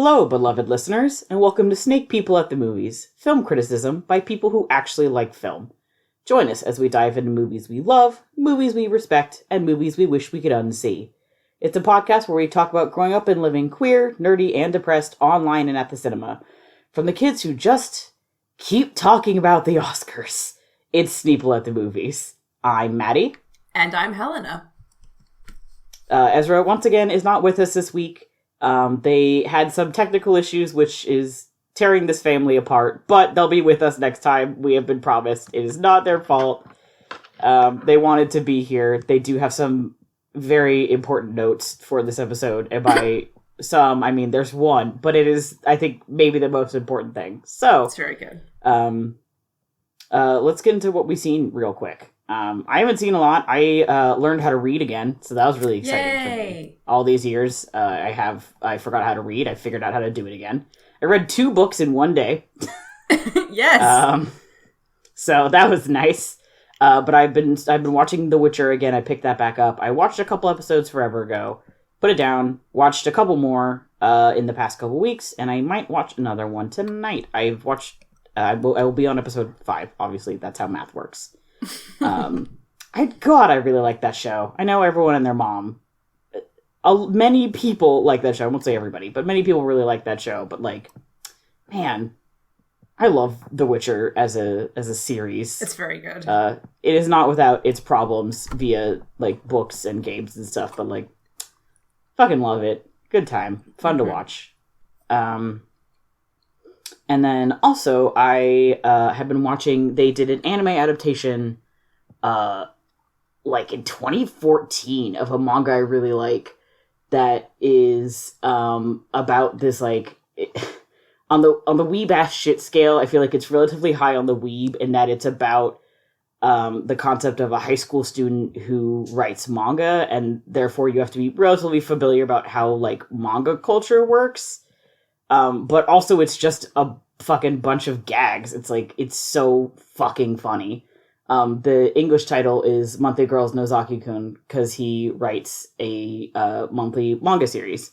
Hello, beloved listeners, and welcome to Snake People at the Movies, film criticism by people who actually like film. Join us as we dive into movies we love, movies we respect, and movies we wish we could unsee. It's a podcast where we talk about growing up and living queer, nerdy, and depressed online and at the cinema. From the kids who just keep talking about the Oscars. It's Sneeple at the Movies. I'm Maddie. And I'm Helena. Ezra, once again, is not with us this week. They had some technical issues, which is tearing this family apart, but they'll be with us next time. We have been promised. It is not their fault. They wanted to be here. They do have some very important notes for this episode, and by some, I mean there's one, but it is, I think, maybe the most important thing. So, it's very good. Let's get into what we've seen real quick. I haven't seen a lot. I learned how to read again, so that was really exciting for me. All these years, I forgot how to read. I figured out how to do it again. I read 2 books in one day. Yes. So that was nice. But I've been watching The Witcher again. I picked that back up. I watched a couple episodes forever ago, put it down, watched a couple more in the past couple weeks, and I might watch another one tonight. I've watched. I will be on episode 5. Obviously, that's how math works. I really like that show. I know everyone and their mom. Many people like that show. I won't say everybody, but many people really like that show. But man, I love The Witcher as a series. It's very good. It is not without its problems via books and games and stuff, but fucking love it. Good time, fun to watch. And then also I have been watching. They did an anime adaptation, in 2014 of a manga I really like. That is about this on the weeb ass shit scale. I feel like it's relatively high on the weeb in that it's about the concept of a high school student who writes manga, and therefore you have to be relatively familiar about how manga culture works. But also it's just a fucking bunch of gags. It's so fucking funny. The English title is Monthly Girls Nozaki-kun because he writes a monthly manga series.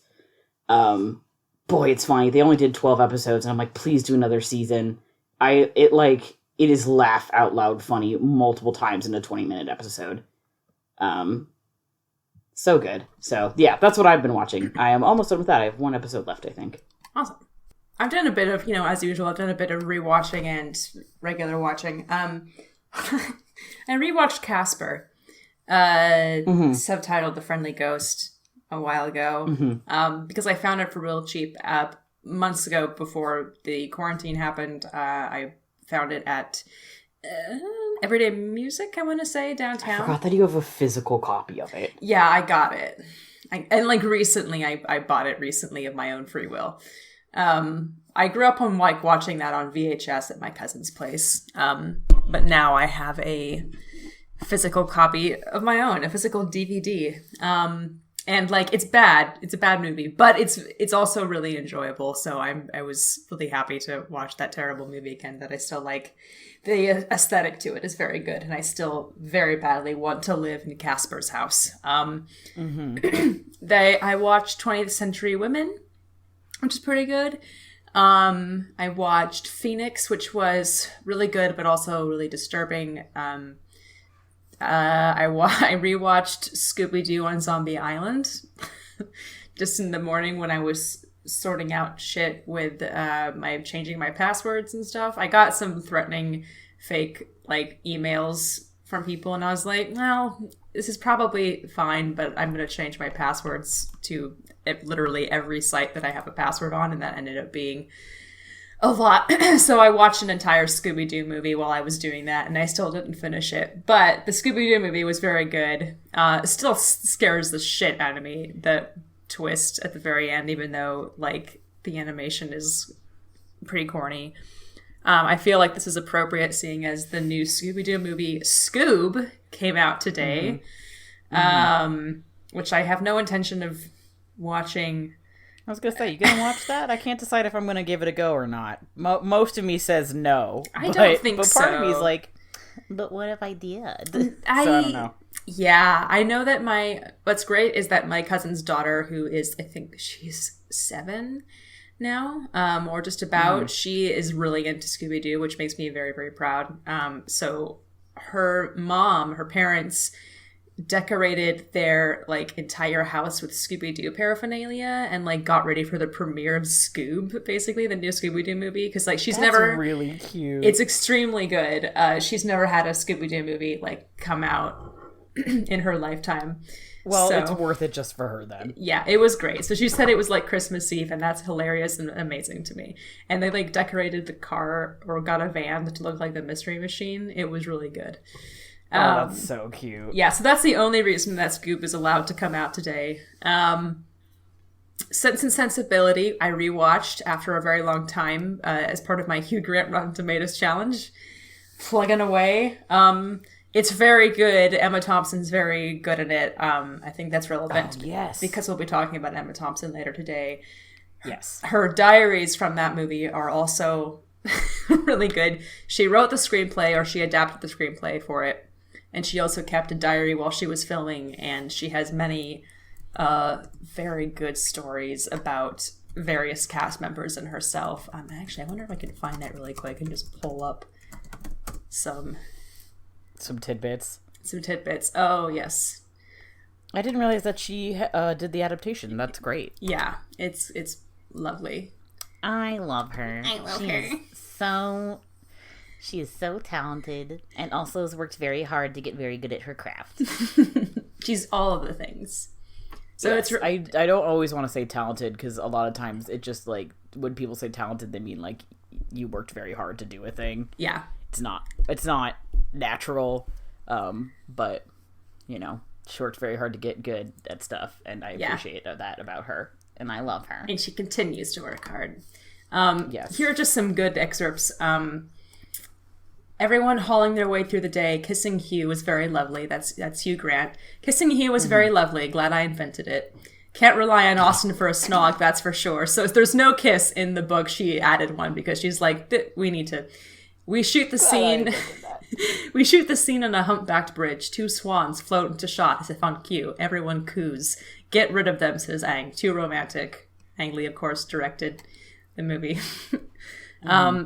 Boy, it's funny. They only did 12 episodes, and I'm like, please do another season. It is laugh out loud funny multiple times in a 20-minute episode. So good. So yeah, that's what I've been watching. I am almost done with that. I have 1 episode left, I think. Awesome. I've done a bit of, as usual, I've done a bit of rewatching and regular watching. I rewatched Casper, subtitled The Friendly Ghost, a while ago, because I found it for real cheap months ago before the quarantine happened. I found it at Everyday Music, I want to say, downtown. I forgot that you have a physical copy of it. Yeah, I got it. Recently, I bought it recently of my own free will. I grew up on watching that on VHS at my cousin's place. But now I have a physical copy of my own, a physical DVD. And it's bad. It's a bad movie, but it's also really enjoyable. So I was really happy to watch that terrible movie again, that I still like. The aesthetic to it is very good, and I still very badly want to live in Casper's house. I watched 20th Century Women, which is pretty good. I watched Phoenix, which was really good, but also really disturbing. I rewatched Scooby-Doo on Zombie Island just in the morning when I was sorting out shit with changing my passwords and stuff. I got some threatening fake emails from people, and I was like, well, this is probably fine, but I'm going to change my passwords to literally every site that I have a password on, and that ended up being a lot. So I watched an entire Scooby-Doo movie while I was doing that, and I still didn't finish it. But the Scooby-Doo movie was very good. It still scares the shit out of me, the twist at the very end, even though the animation is pretty corny. I feel like this is appropriate, seeing as the new Scooby-Doo movie Scoob came out today, which I have no intention of watching. I was gonna say, you gonna watch that? I can't decide if I'm gonna give it a go or not. Most of me says no. I don't think so. But part of me is like, but what if I did? So I don't know. Yeah, I know that what's great is that my cousin's daughter, who is, I think she's 7, now, or just about. She is really into Scooby-Doo, which makes me very, very proud. So her mom, her parents decorated their like entire house with Scooby-Doo paraphernalia and like got ready for the premiere of Scoob, basically the new Scooby-Doo movie, because like That's never really cute. it's extremely good. She's never had a Scooby-Doo movie like come out in her lifetime. Well, So- it's worth it just for her then. Yeah, it was great. So she said it was like Christmas Eve, and that's hilarious and amazing to me. And they like decorated the car or got a van to look like the Mystery Machine. It was really good. Oh, that's so cute. Yeah, so that's the only reason that Scoop is allowed to come out today. Sense and Sensibility, I rewatched after a very long time as part of my Hugh Grant Rotten Tomatoes challenge. Plugging away. It's very good. Emma Thompson's very good in it. I think that's relevant. Oh, yes. Because we'll be talking about Emma Thompson later today. Yes. Her diaries from that movie are also really good. She wrote the screenplay, or she adapted the screenplay for it. And she also kept a diary while she was filming, and she has many very good stories about various cast members and herself. Actually, I wonder if I can find that really quick and just pull up some tidbits. tidbits. Oh, yes. I didn't realize that she did the adaptation. That's great. Yeah, it's lovely. I love her. I love she her. She is so talented and also has worked very hard to get very good at her craft. She's all of the things. So Yes, it's I don't always want to say talented, because a lot of times it just like when people say talented, they mean like you worked very hard to do a thing. yeah. It's not natural, but you know, she worked very hard to get good at stuff, and I appreciate that about her, and I love her. And she continues to work hard. Yes. Here are just some good excerpts. Everyone hauling their way through the day. Kissing Hugh was very lovely. That's Hugh Grant. Kissing Hugh was very lovely. Glad I invented it. Can't rely on Austen for a snog, that's for sure. So if there's no kiss in the book, she added one because she's like, we shoot the scene. We shoot the scene on a humpbacked bridge. 2 swans float into shot as if on cue. Everyone coos. Get rid of them, says Ang. Too romantic. Ang Lee, of course, directed the movie.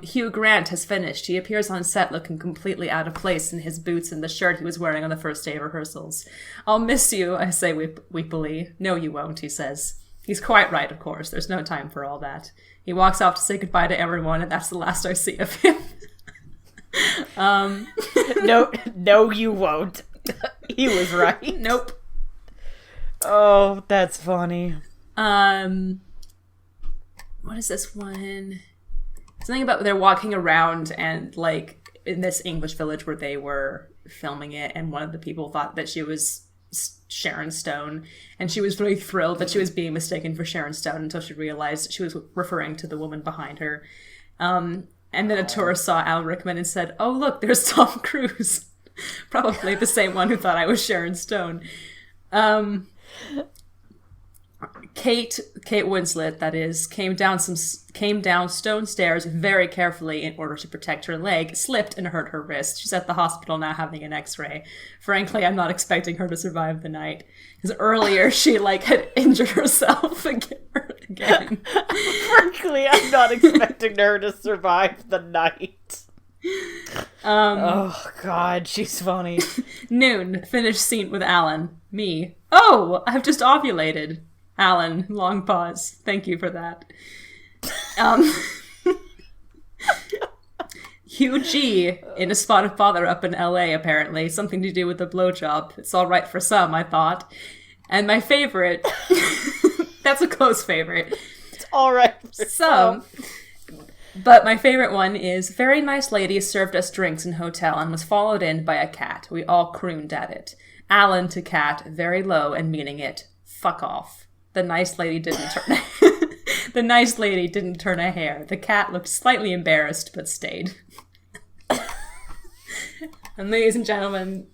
Hugh Grant has finished. He appears on set looking completely out of place in his boots and the shirt he was wearing on the first day of rehearsals. I'll miss you, I say weepily. No, you won't, he says. He's quite right, of course. There's no time for all that. He walks off to say goodbye to everyone, and that's the last I see of him. No, you won't. He was right. Nope. Oh, that's funny. What is this one? Something about they're walking around and like in this English village where they were filming it, and one of the people thought that she was Sharon Stone, and she was really thrilled that she was being mistaken for Sharon Stone until she realized she was referring to the woman behind her. And then a tourist saw Alan Rickman and said, "Oh, look, there's Tom Cruise." Probably the same one who thought I was Sharon Stone. Kate Winslet, that is, came down stone stairs very carefully in order to protect her leg, slipped and hurt her wrist. She's at the hospital now having an X-ray. Frankly, I'm not expecting her to survive the night, because earlier she had injured herself again. Frankly, I'm not expecting her to survive the night. Oh God, she's funny. Noon, finished scene with Alan. Me. Oh, I've just ovulated. Alan, long pause. Thank you for that. Hugh G. in a spot of bother up in LA, apparently. Something to do with the blowjob. It's all right for some, I thought. And my favorite, that's a close favorite. It's all right for Some. But my favorite one is, very nice lady served us drinks in hotel and was followed in by a cat. We all crooned at it. Alan to cat, very low and meaning it. Fuck off. The nice lady didn't turn The nice lady didn't turn a hair. The cat looked slightly embarrassed, but stayed. And ladies and gentlemen,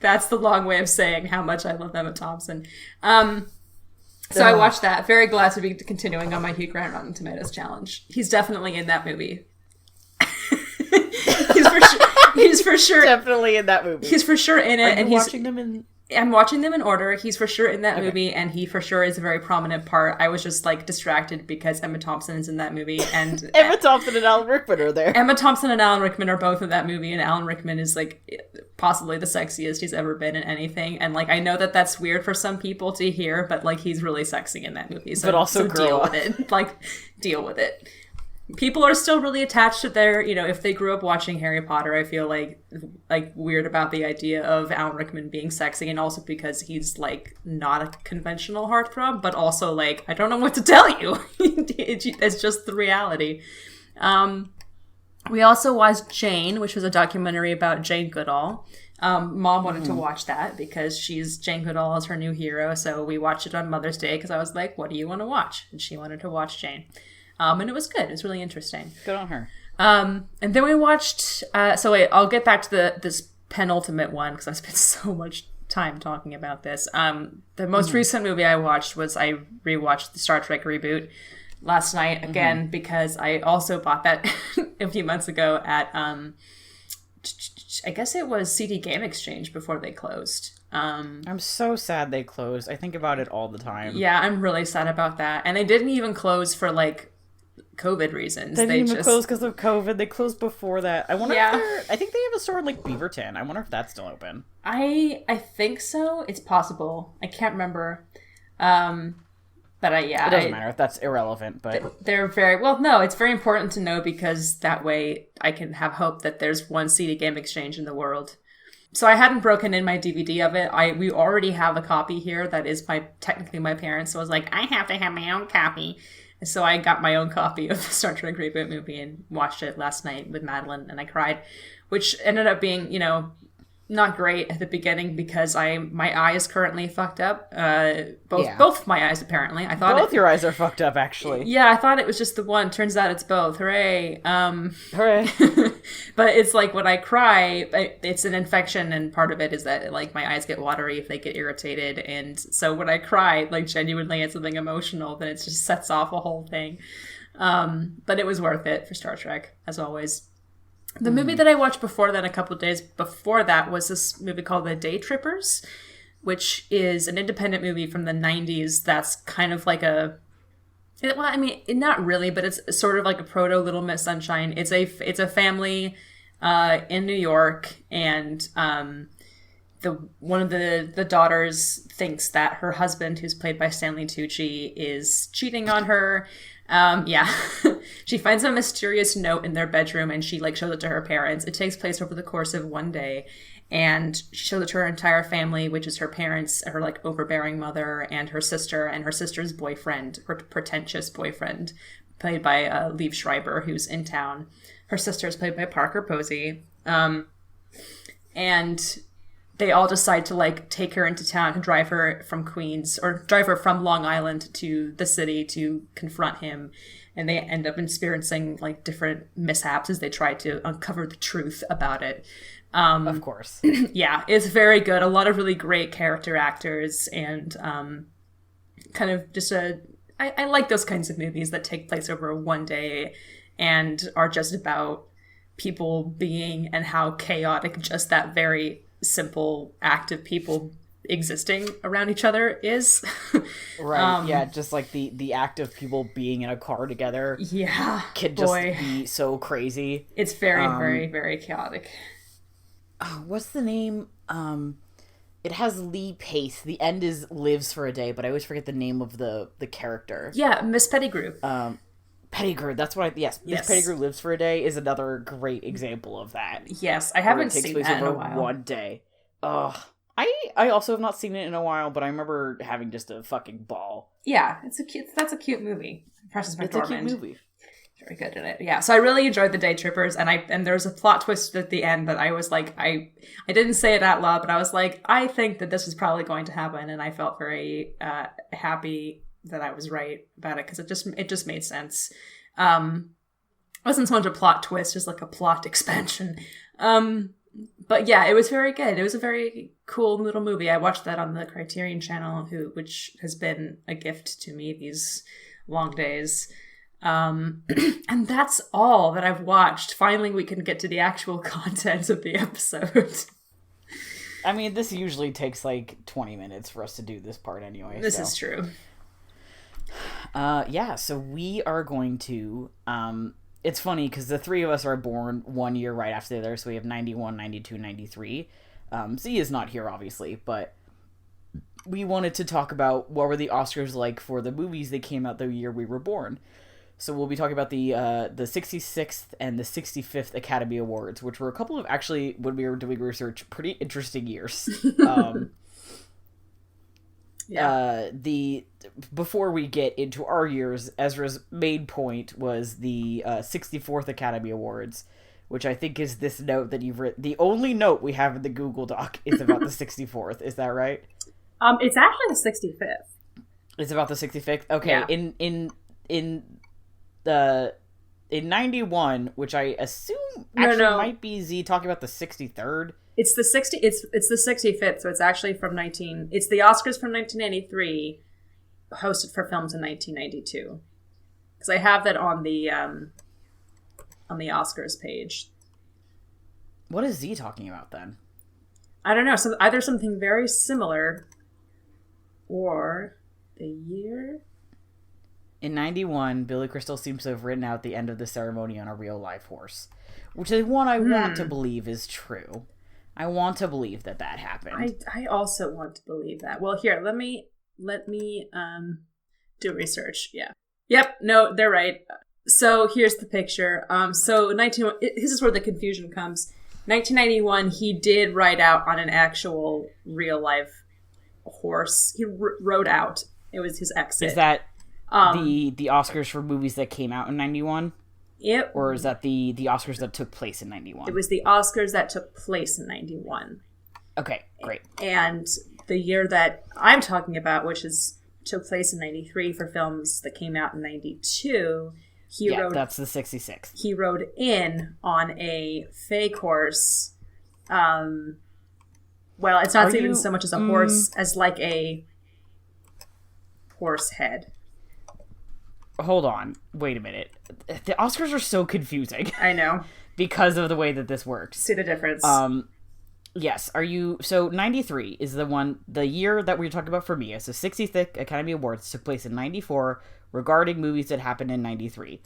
that's the long way of saying how much I love Emma Thompson. So I watched that. Very glad to be continuing on my Hugh Grant Rotten Tomatoes challenge. He's definitely in that movie. He's for sure. definitely in that movie. He's for sure in it. Are you and he's watching them in I'm watching them in order. He's for sure in that movie, and he for sure is a very prominent part. I was just like distracted because Emma Thompson is in that movie, and Emma Thompson and Alan Rickman are there. Emma Thompson and Alan Rickman are both in that movie, and Alan Rickman is like possibly the sexiest he's ever been in anything. And like I know that that's weird for some people to hear, but like he's really sexy in that movie. So, but also deal with it. Like deal with it. People are still really attached to their, if they grew up watching Harry Potter, I feel like weird about the idea of Alan Rickman being sexy, and also because he's like not a conventional heartthrob, but also like I don't know what to tell you. It's just the reality. We also watched Jane, which was a documentary about Jane Goodall. Mom wanted to watch that because Jane Goodall is her new hero, so we watched it on Mother's Day because I was like, "What do you want to watch?" And she wanted to watch Jane. And it was good. It was really interesting. Good on her. And then we watched... I'll get back to this penultimate one because I spent so much time talking about this. The most recent movie I watched was I rewatched the Star Trek reboot last night again because I also bought that a few months ago at... I guess it was CD Game Exchange before they closed. I'm so sad they closed. I think about it all the time. Yeah, I'm really sad about that. And they didn't even close for like... COVID reasons. They didn't even close because of COVID. They closed before that. I wonder if I think they have a store in like Beaverton. I wonder if that's still open. I think so. It's possible. I can't remember. But it doesn't matter. That's irrelevant. But they're very well. No, it's very important to know because that way I can have hope that there's one CD Game Exchange in the world. So I hadn't broken in my DVD of it. We already have a copy here that is technically my parents'. So I was like, I have to have my own copy. So I got my own copy of the Star Trek reboot movie and watched it last night with Madeline, and I cried, which ended up being, not great at the beginning because my eye is currently fucked up. Both my eyes apparently. I thought both your eyes are fucked up actually. Yeah, I thought it was just the one. Turns out it's both. Hooray! Hooray! But it's like when I cry, it's an infection, and part of it is that like my eyes get watery if they get irritated, and so when I cry, like genuinely at something emotional, then it just sets off a whole thing. But it was worth it for Star Trek as always. The movie that I watched before that, a couple of days before that, was this movie called The Day Trippers, which is an independent movie from the 90s that's kind of like not really, but it's sort of like a proto Little Miss Sunshine. It's a family in New York, and one of the daughters thinks that her husband, who's played by Stanley Tucci, is cheating on her. She finds a mysterious note in their bedroom and she shows it to her parents. It takes place over the course of one day, and she shows it to her entire family, which is her parents, her overbearing mother, and her sister, and her sister's boyfriend, her pretentious boyfriend, played by Liev Schreiber, who's in town. Her sister is played by Parker Posey. And they all decide to take her into town and drive her from Queens, or drive her from Long Island to the city to confront him. And they end up experiencing different mishaps as they try to uncover the truth about it. Of course. Yeah, it's very good. A lot of really great character actors, and kind of just I like those kinds of movies that take place over one day and are just about people being and how chaotic just that very simple act of people existing around each other is. Right. Yeah, just the act of people being in a car together. Yeah. Can just be so crazy. It's very, very, very chaotic. Oh, what's the name? It has Lee Pace. The end is lives for a day, but I always forget the name of the character. Yeah, Miss Pettigrew. Pettigrew, that's what Miss Pettigrew Lives for a Day is another great example of that. Yes, I haven't seen that in a while. One day. Ugh. I also have not seen it in a while, but I remember having just a fucking ball. Yeah, that's a cute movie. Frances McDormand. It's a cute movie. Very good in it. Yeah, so I really enjoyed The Day Trippers, and there's a plot twist at the end that I was like, I didn't say it out loud, but I was like, I think that this is probably going to happen, and I felt very happy that I was right about it, because it just made sense. It wasn't so much a plot twist, just like a plot expansion. But yeah, it was very good. It was a very cool little movie. I watched that on the Criterion Channel, which has been a gift to me these long days. And that's all that I've watched. Finally, we can get to the actual content of the episode. I mean, this usually takes like 20 minutes for us to do this part anyway. This is true. Yeah, so we are going to... it's funny because the three of us are born 1 year right after the other, so we have 91, 92, 93. Z is not here, obviously, but we wanted to talk about what were the Oscars like for the movies that came out the year we were born. So we'll be talking about the 66th and the 65th Academy Awards, which were a couple of, actually, when we were doing research, pretty interesting years. Before we get into our years, Ezra's main point was the 64th Academy Awards, which I think is this note that you've written. The only note we have in the Google Doc is about the 64th. Is that right? It's actually the 65th. It's about the 65th? Okay, yeah. In 91, which I assume might be Z talking about the 63rd. It's the 65th, so it's actually it's the Oscars from 1993, hosted for films in 1992. Because I have that on the Oscars page. What is Z talking about then? I don't know. So either something very similar, or the year. In 91, Billy Crystal seems to have written out the end of the ceremony on a real live horse, which is one I want to believe is true. I want to believe that happened. I also want to believe that. Well, here, let me do research. Yeah. Yep. No, they're right. So here's the picture. This is where the confusion comes. 1991, he did ride out on an actual real life horse. He rode out. It was his exit. Is that the Oscars for movies that came out in 91? Yep. Or is that the Oscars that took place in 91? It was the Oscars that took place in 91. Okay, great. And the year that I'm talking about, which took place in 93 for films that came out in 92, that's the 66th. He rode in on a fake horse. Well, it's not even so much as a horse as like a horse head. Hold on. Wait a minute. The Oscars are so confusing. I know. Because of the way that this works. See the difference. Yes. So 93 is the year that we're talking about for me. It's the 65th Academy Awards took place in 94 regarding movies that happened in 93.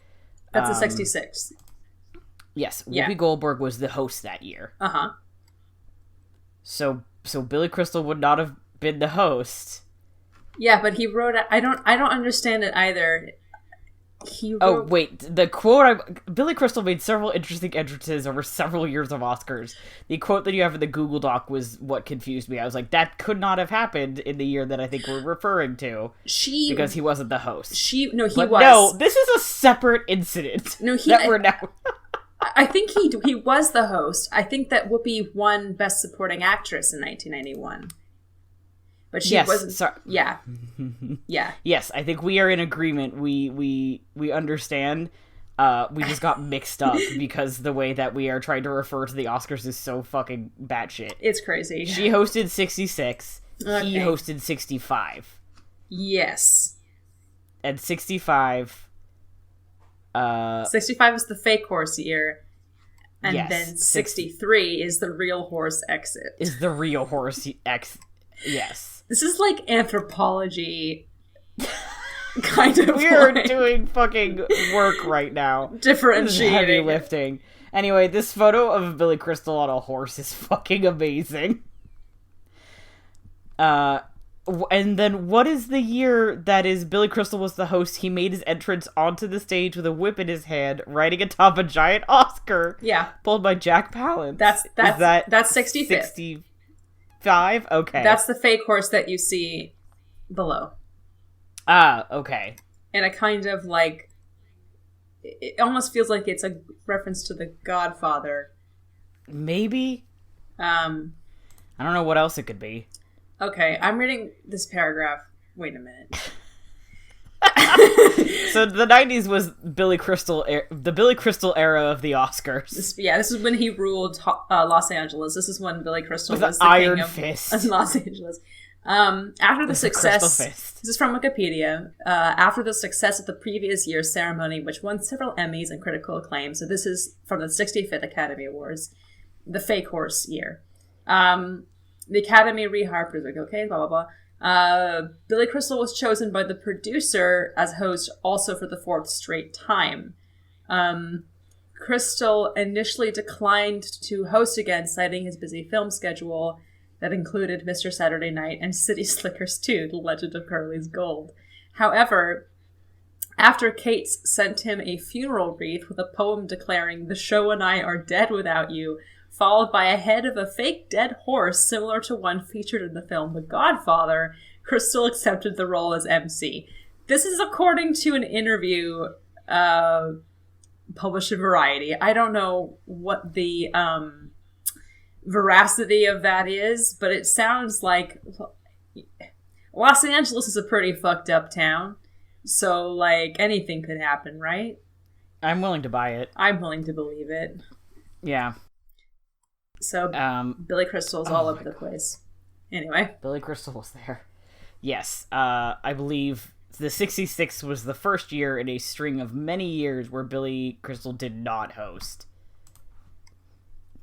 That's the 66th. Yes. Whoopi Goldberg was the host that year. Uh-huh. So Billy Crystal would not have been the host. Yeah, but he wrote I don't understand it either. The quote Billy Crystal made several interesting entrances over several years of Oscars. The quote that you have in the Google Doc was what confused me. I was like, that could not have happened in the year that I think we're referring to. Because he wasn't the host. He was. No, this is a separate incident. No, I think he was the host. I think that Whoopi won Best Supporting Actress in 1991. But she wasn't. Sorry. Yeah. Yeah. Yes, I think we are in agreement. We understand. We just got mixed up because the way that we are trying to refer to the Oscars is so fucking batshit. It's crazy. She hosted 66. Okay. He hosted 65. Yes. And 65. 65 is the fake horse year. And then 63 is the real horse exit. Is the real horse Yes. This is like anthropology kind of. We are doing fucking work right now. Differentiating. Heavy lifting. Anyway, this photo of Billy Crystal on a horse is fucking amazing. And then what is the year that is Billy Crystal was the host? He made his entrance onto the stage with a whip in his hand, riding atop a giant Oscar. Yeah. Pulled by Jack Palance. That's 65th. 5? Okay. That's the fake horse that you see below. Ah, okay. And I kind of like... It almost feels like it's a reference to The Godfather. Maybe? I don't know what else it could be. Okay, I'm reading this paragraph. Wait a minute. So the 90s was Billy Crystal, the Billy Crystal era of the Oscars. This is when he ruled Los Angeles. This is when Billy Crystal was the Iron king Fist of Los Angeles. After the success, this is from Wikipedia. After the success of the previous year's ceremony, which won several Emmys and critical acclaim. So this is from the 65th Academy Awards, the fake horse year. the Academy rehired was like, okay, blah, blah, blah. Billy Crystal was chosen by the producer as host also for the 4th straight time. Crystal initially declined to host again, citing his busy film schedule that included Mr. Saturday Night and City Slickers 2, The Legend of Curly's Gold. However, after Cates sent him a funeral wreath with a poem declaring, "The show and I are dead without you," followed by a head of a fake dead horse similar to one featured in the film The Godfather, Crystal accepted the role as MC. This is according to an interview published in Variety. I don't know what the veracity of that is, but it sounds like Los Angeles is a pretty fucked up town, so like anything could happen, right? I'm willing to buy it. I'm willing to believe it. Yeah. So Billy Crystal's all over the place. Anyway, Billy Crystal was there. Yes, I believe the 66 was the first year in a string of many years where Billy Crystal did not host.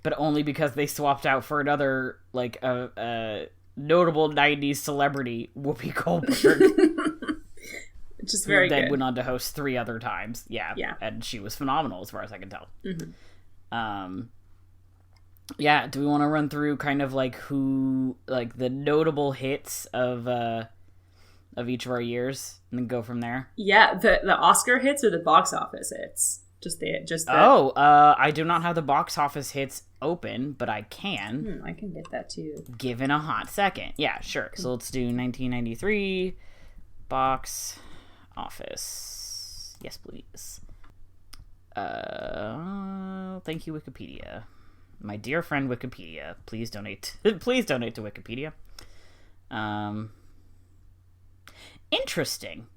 But only because they swapped out for another, like, a notable 90s celebrity, Whoopi Goldberg. which is very then good. went on to host 3 other times. Yeah. Yeah. And she was phenomenal as far as I can tell. Mm-hmm. Yeah, do we want to run through kind of like who, like the notable hits of each of our years and then go from there? Yeah, the Oscar hits or the box office hits? Just the I do not have the box office hits open, but I can. I can get that too. Given a hot second. Yeah, sure. So let's do 1993 box office. Yes, please. Thank you, Wikipedia. My dear friend Wikipedia, please donate. Please donate to Wikipedia. Interesting.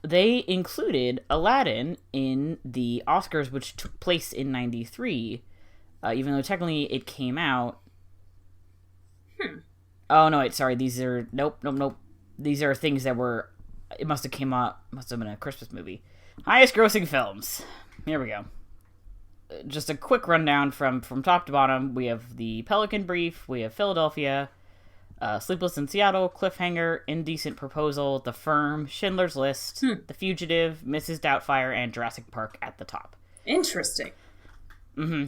They included Aladdin in the Oscars, which took place in 93, even though technically it came out... Oh, no, wait, sorry, these are... Nope. These are things that were... It must have been a Christmas movie. Highest grossing films. Here we go. Just a quick rundown from top to bottom. We have The Pelican Brief, we have Philadelphia, Sleepless in Seattle, Cliffhanger, Indecent Proposal, The Firm, Schindler's List, The Fugitive, Mrs. Doubtfire, and Jurassic Park at the top. Interesting.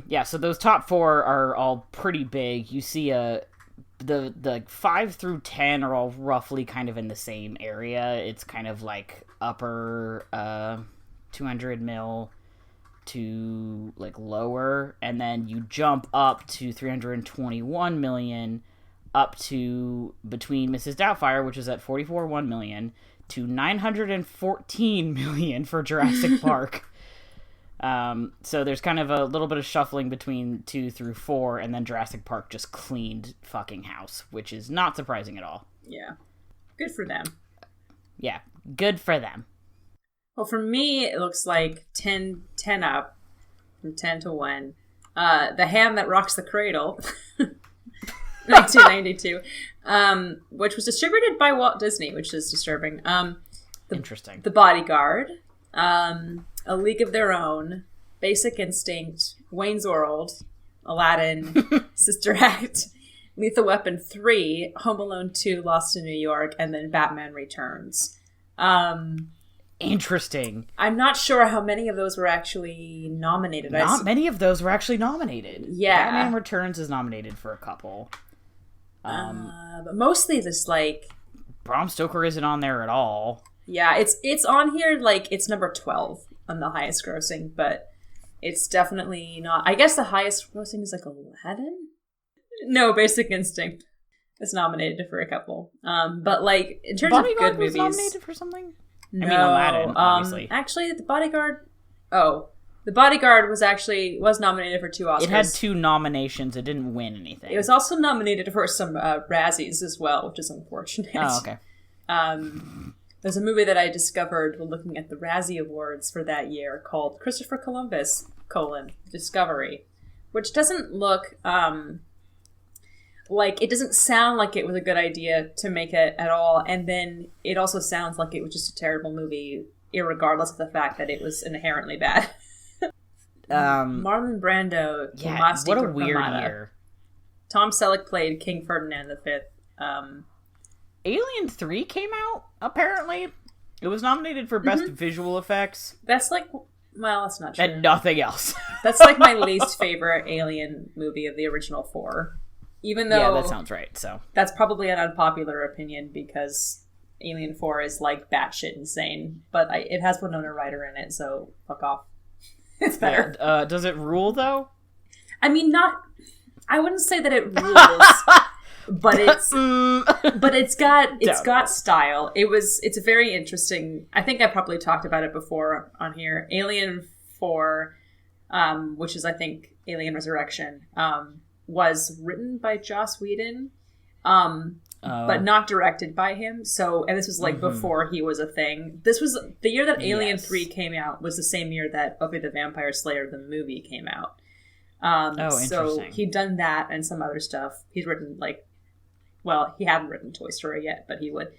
Yeah, so those top 4 are all pretty big. You see the 5 through 10 are all roughly kind of in the same area. It's kind of like upper 200 mil to like lower, and then you jump up to 321 million, up to between Mrs. Doubtfire, which is at 44.1 million, to 914 million for Jurassic Park. So there's kind of a little bit of shuffling between 2 through 4, and then Jurassic Park just cleaned fucking house, which is not surprising at all. Yeah. Good for them. Yeah, good for them. Well, for me, it looks like 10 up, from 10 to 1. The Hand That Rocks the Cradle, 1992, which was distributed by Walt Disney, which is disturbing. Interesting. The Bodyguard, A League of Their Own, Basic Instinct, Wayne's World, Aladdin, Sister Act, Lethal Weapon 3, Home Alone 2, Lost in New York, and then Batman Returns. Interesting. I'm not sure how many of those were actually nominated. Not many of those were actually nominated. Yeah. Batman Returns is nominated for a couple. But mostly this, like... Bram Stoker isn't on there at all. Yeah, it's on here, like, it's number 12 on the highest grossing, but it's definitely not... I guess the highest grossing is, like, Aladdin? No, Basic Instinct is nominated for a couple. But, like, in terms Bodyguard of good movies... was nominated for something? No, I mean, Aladdin, obviously. Actually, The Bodyguard... Oh, The Bodyguard was nominated for 2 Oscars. It had 2 nominations. It didn't win anything. It was also nominated for some Razzies as well, which is unfortunate. Oh, okay. There's a movie that I discovered when looking at the Razzie Awards for that year called Christopher Columbus, Discovery, which doesn't look... like, it doesn't sound like it was a good idea to make it at all, and then it also sounds like it was just a terrible movie, irregardless of the fact that it was inherently bad. Marlon Brando. Yeah, what a weird Ramada. year. Tom Selleck played King Ferdinand V. Alien 3 came out, apparently. It was nominated for Best Visual Effects. That's like, well, that's not true. And nothing else. That's like my least favorite Alien movie of the original 4. Even though... Yeah, that sounds right, so. That's probably an unpopular opinion because Alien 4 is like batshit insane. But it has Winona Ryder in it, so fuck off. It's better. Yeah, does it rule, though? I mean, I wouldn't say that it rules... But it's got style. It's a very interesting. I think I probably talked about it before on here. Alien 4, which is I think Alien Resurrection, was written by Joss Whedon, but not directed by him. So, and this was like before he was a thing. This was the year that Alien 3 came out. Was the same year that Buffy the Vampire Slayer the movie came out. Interesting. So he'd done that and some other stuff. He's written well, he hadn't written Toy Story yet, but he would.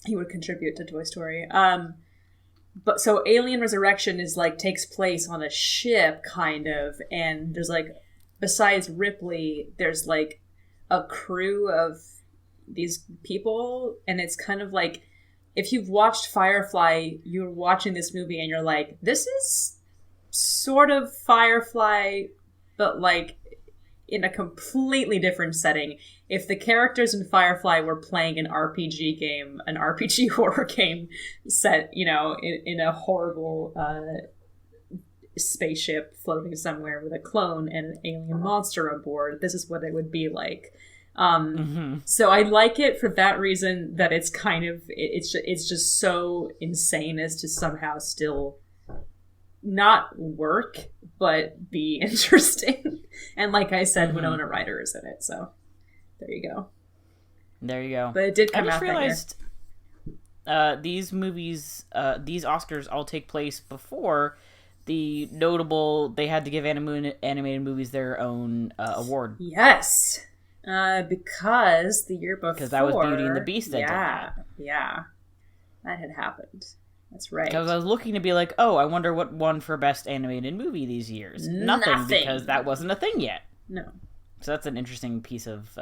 He would contribute to Toy Story. But so Alien Resurrection is takes place on a ship, kind of, and there's besides Ripley, there's a crew of these people, and it's kind of if you've watched Firefly, you're watching this movie and you're like, this is sort of Firefly, but in a completely different setting. If the characters in Firefly were playing an RPG game, an RPG horror game set, in a horrible spaceship floating somewhere with a clone and an alien monster on board, this is what it would be like. So I like it for that reason, that it's kind of, it's just so insane as to somehow still not work, but be interesting. And like I said, Winona Ryder is in it, so there you go. There you go. But it did come out that year. I just realized these movies, these Oscars all take place before the notable, they had to give animated movies their own award. Yes. Because the year before... Because that was Beauty and the Beast that did that. Yeah. That had happened. That's right. Because I was looking to be I wonder what won for Best Animated Movie these years. Nothing, because that wasn't a thing yet. No. So that's an interesting piece of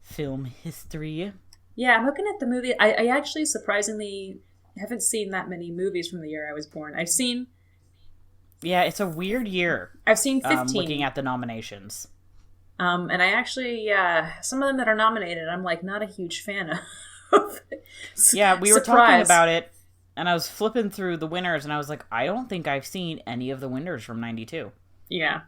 film history. Yeah, I'm looking at the movie. I actually, surprisingly, haven't seen that many movies from the year I was born. I've seen... Yeah, it's a weird year. I've seen 15. Looking at the nominations. And I actually, some of them that are nominated, I'm not a huge fan of. Yeah, we were talking about it. And I was flipping through the winners, and I was like, I don't think I've seen any of the winners from 92. Yeah.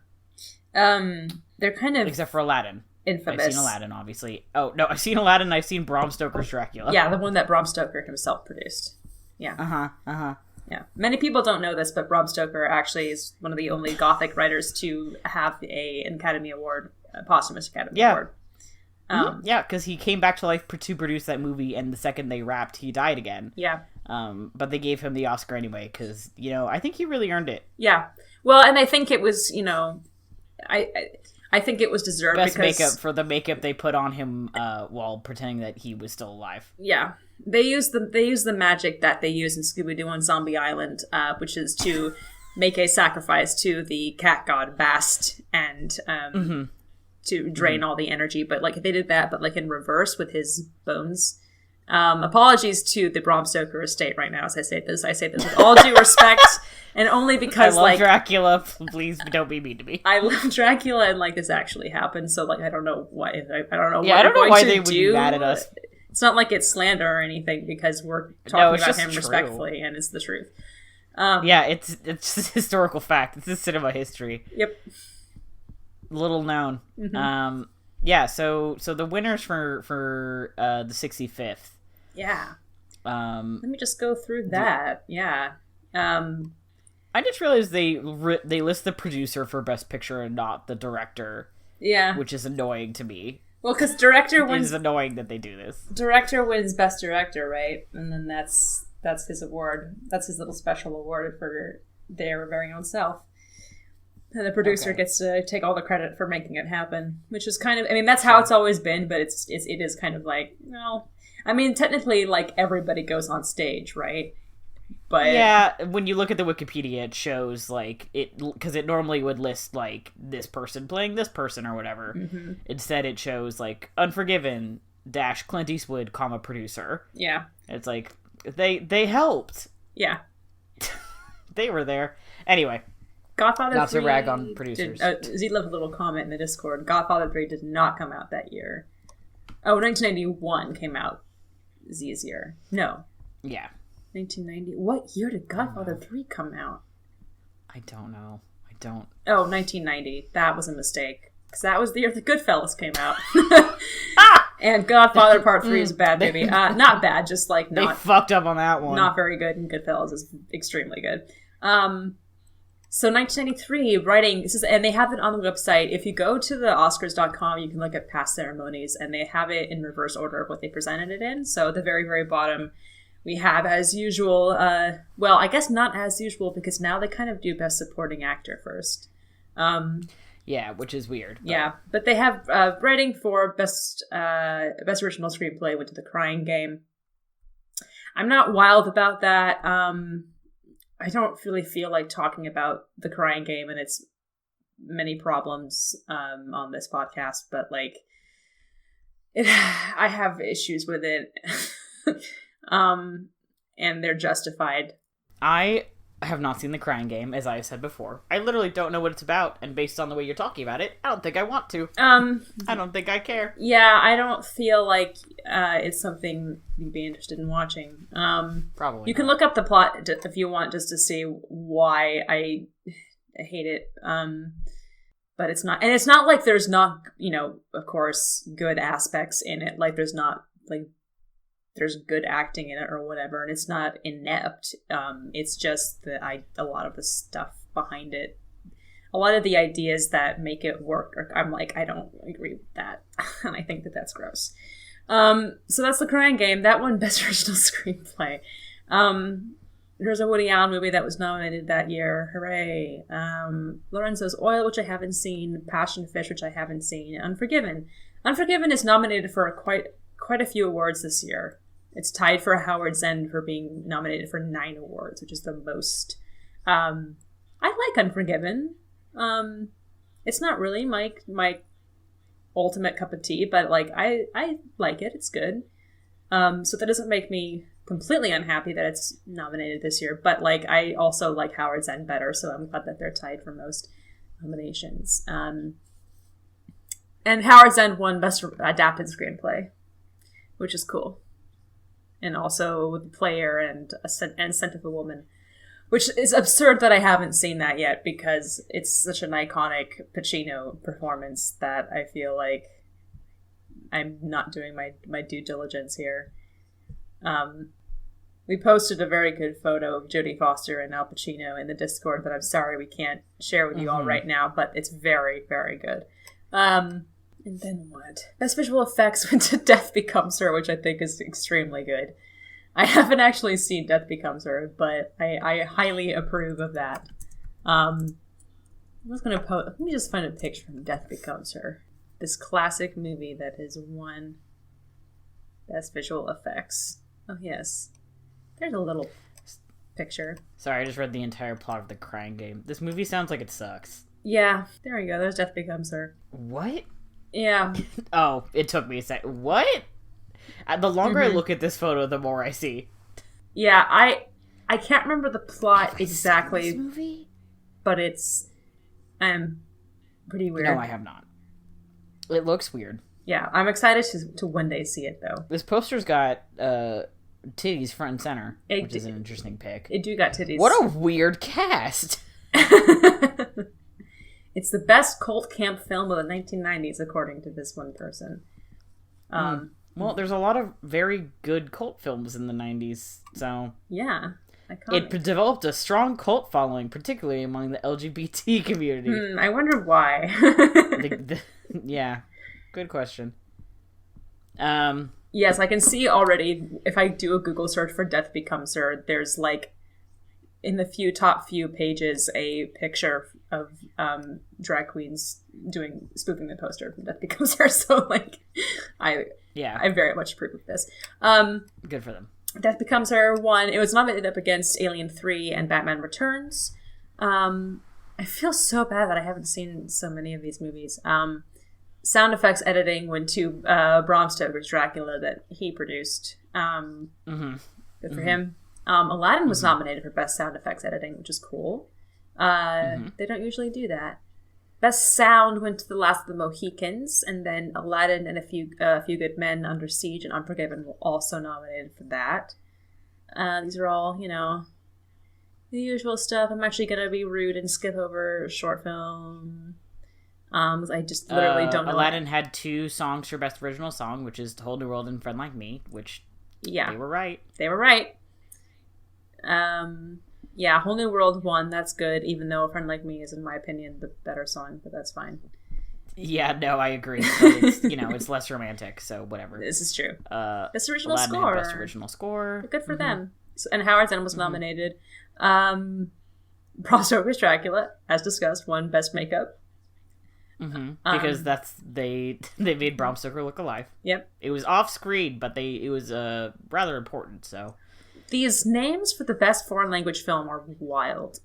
They're kind of... Except for Aladdin. Infamous. I've seen Aladdin, obviously. Oh, no, I've seen Aladdin, I've seen Bram Stoker's Dracula. Yeah, the one that Bram Stoker himself produced. Yeah. Yeah. Many people don't know this, but Bram Stoker actually is one of the only Gothic writers to have an Academy Award, a posthumous Academy Award. Yeah, because he came back to life to produce that movie, and the second they wrapped, he died again. Yeah. But they gave him the Oscar anyway, because, I think he really earned it. Yeah. Well, and I think it was, I think it was deserved. Best because... makeup for the makeup they put on him while pretending that he was still alive. Yeah. They use the magic that they use in Scooby-Doo on Zombie Island, which is to make a sacrifice to the cat god Bast and to drain all the energy. But they did that, but in reverse with his bones. Apologies to the Bram Stoker estate right now as I say this. I say this with all due respect, and only because I love Dracula. Please don't be mean to me. I love Dracula, and this actually happened. So I don't know why. I don't know. Yeah, what I don't know why they would be mad at us. It's not like it's slander or anything, because we're talking about him respectfully, and it's the truth. Yeah, it's just historical fact. It's just cinema history. Yep. Little known. Yeah. So the winners for the 65th. Yeah. Let me just go through that. Yeah. I just realized they list the producer for Best Picture and not the director. Yeah. Which is annoying to me. Well, because director wins. It is annoying that they do this. Director wins Best Director, right? And then that's his award. That's his little special award for their very own self. And the producer gets to take all the credit for making it happen, which is kind of, that's how it's always been, but it is kind of technically, everybody goes on stage, right? But yeah, when you look at the Wikipedia, it shows like it because it normally would list like this person playing this person or whatever. Mm-hmm. Instead, it shows like Unforgiven - Clint Eastwood, producer. Yeah. It's like they helped. Yeah. They were there anyway. Godfather Not 3 to rag on producers. Z left a little comment in the Discord. Godfather 3 did not come out that year. Oh, 1991 came out Z's year. No. Yeah. 1990. What year did Godfather 3 come out? I don't know. I don't. Oh, 1990. That was a mistake. Because that was the year the Goodfellas came out. And Godfather Part 3 is a bad movie. Not bad, just like They not fucked up on that one. not very good, and Goodfellas is extremely good. So 1993, writing, this is, and they have it on the website. If you go to the Oscars.com, you can look at past ceremonies, and they have it in reverse order of what they presented it in. So at the very, very bottom, we have, as usual, well, I guess not as usual, because now they kind of do Best Supporting Actor first. Yeah, which is weird. But... Yeah, but they have writing for Best Original Screenplay went to The Crying Game. I'm not wild about that. I don't really feel like talking about The Crying Game and its many problems on this podcast, but like, I have issues with it, and they're justified. I have not seen The Crying Game, as I said before. I literally don't know what it's about, and based on the way you're talking about it, I don't think I want to. I don't think I care. Yeah, I don't feel like it's something you'd be interested in watching. Probably. You can look up the plot if you want, just to see why I hate it. But it's not, and it's not like there's not, of course, good aspects in it. Like there's not like there's good acting in it or whatever, and it's not inept. It's just that a lot of the stuff behind it, a lot of the ideas that make it work, I'm like, I don't agree with that, and I think that that's gross. So that's The Crying Game. That won Best Original Screenplay. There's a Woody Allen movie that was nominated that year. Hooray. Lorenzo's Oil, which I haven't seen. Passion Fish, which I haven't seen. Unforgiven. Unforgiven is nominated for quite a few awards this year. It's tied for Howard's End for being nominated for 9 awards, which is the most. I like Unforgiven. It's not really my ultimate cup of tea, but like I like it. It's good. So that doesn't make me completely unhappy that it's nominated this year. But like I also like Howard's End better, so I'm glad that they're tied for most nominations. And Howard's End won Best Adapted Screenplay, which is cool. And also The Player and Scent of a Woman, which is absurd that I haven't seen that yet because it's such an iconic Pacino performance that I feel like I'm not doing my due diligence here. We posted a very good photo of Jodie Foster and Al Pacino in the Discord that I'm sorry we can't share with you all right now, but it's very, very good. And then what? Best Visual Effects went to Death Becomes Her, which I think is extremely good. I haven't actually seen Death Becomes Her, but I highly approve of that. I was going to post... Let me just find a picture from Death Becomes Her. This classic movie that has won Best Visual Effects. Oh, yes. There's a little picture. Sorry, I just read the entire plot of The Crying Game. This movie sounds like it sucks. Yeah, there you go. There's Death Becomes Her. What? Yeah. Oh, it took me a sec. What? The longer I look at this photo, the more I see. Yeah, I can't remember the plot exactly, This movie? but it's pretty weird. No, I have not. It looks weird. Yeah, I'm excited to one day see it though. This poster's got titties front and center, It which is an interesting pick. It do got titties. What a weird cast! It's the best cult camp film of the 1990s, according to this one person. Well, there's a lot of very good cult films in the 90s, so... Yeah, iconic. It developed a strong cult following, particularly among the LGBT community. I wonder why. Yeah, good question. Yes, I can see already, if I do a Google search for Death Becomes Her, there's like, in the top few pages, a picture of drag queens spoofing the poster from Death Becomes Her. So like, I very much approve of this. Good for them. Death Becomes Her won. It was nominated up against Alien 3 and Batman Returns. I feel so bad that I haven't seen so many of these movies. Sound effects editing went to Bram Stoker's Dracula that he produced. Good for him. Aladdin was nominated for Best Sound Effects Editing, which is cool. They don't usually do that. Best Sound went to The Last of the Mohicans, and then Aladdin and A Few Good Men, Under Siege, and Unforgiven were also nominated for that. These are all, the usual stuff. I'm actually going to be rude and skip over short film. I just literally don't know. Aladdin had 2 songs for Best Original Song, which is Whole New World and Friend Like Me, which they were right. They were right. Whole New World won. That's good, even though A Friend Like Me is, in my opinion, the better song, but that's fine. Yeah, no, I agree. But it's, it's less romantic, so whatever. This is true. Best Original Aladdin Score. Best Original Score. Good for them. And Howard Zinn was nominated. Bram Stoker's Dracula, as discussed, won Best Makeup. Because they made Bram Stoker look alive. Yep. It was off screen, but it was rather important. So these names for the best foreign language film are wild.